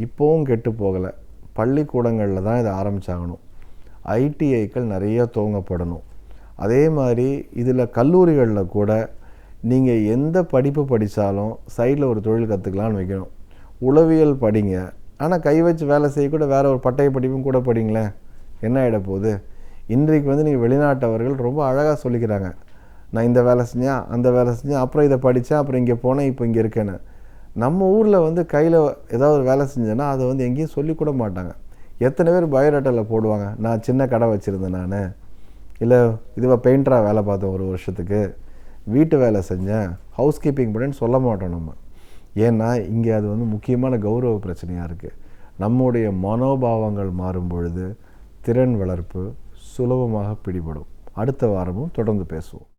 இப்போவும் கெட்டு போகலை. பள்ளிக்கூடங்களில் தான் இதை ஆரம்பிச்சாகணும். ஐடிஐக்கள் நிறைய துவங்கப்படணும். அதே மாதிரி இதில் கல்லூரிகளில் கூட நீங்கள் எந்த படிப்பு படித்தாலும் சைடில் ஒரு தொழில் கற்றுக்கலான்னு வைக்கணும். உளவியல் படிங்க, ஆனால் கை வச்சு வேலை செய்யக்கூட வேறு ஒரு பட்டய படிப்பும் கூட படிங்களேன், என்ன ஆகிட போகுது? இன்றைக்கு வந்து நீங்கள் வெளிநாட்டவர்கள் ரொம்ப அழகாக சொல்லிக்கிறாங்க, நான் இந்த வேலை செஞ்சேன், அந்த வேலை செஞ்சேன், அப்புறம் இதை படித்தேன், அப்புறம் இங்கே போனேன், இப்போ இங்கே இருக்கேன்னு. நம்ம ஊரில் வந்து கையில் ஏதாவது வேலை செஞ்சேன்னா அதை வந்து எங்கேயும் சொல்லிக்கூட மாட்டாங்க. எத்தனை பேர் பயோடேட்டாவில் போடுவாங்க, நான் சின்ன கடை வச்சுருந்தேன், நான் இல்லை இதுவாக பெயிண்டராக வேலை பார்த்தேன், ஒரு வருஷத்துக்கு வீட்டு வேலை செஞ்சேன், ஹவுஸ் கீப்பிங் பண்ணேன்னு சொல்ல மாட்டோம் நம்ம. ஏன்னா இங்கே அது வந்து முக்கியமான கௌரவ பிரச்சனையாக இருக்குது. நம்முடைய மனோபாவங்கள் மாறும் பொழுது திறன் வளர்ப்பு சுலபமாக பிடிபடும். அடுத்த வாரமும் தொடர்ந்து பேசுவோம்.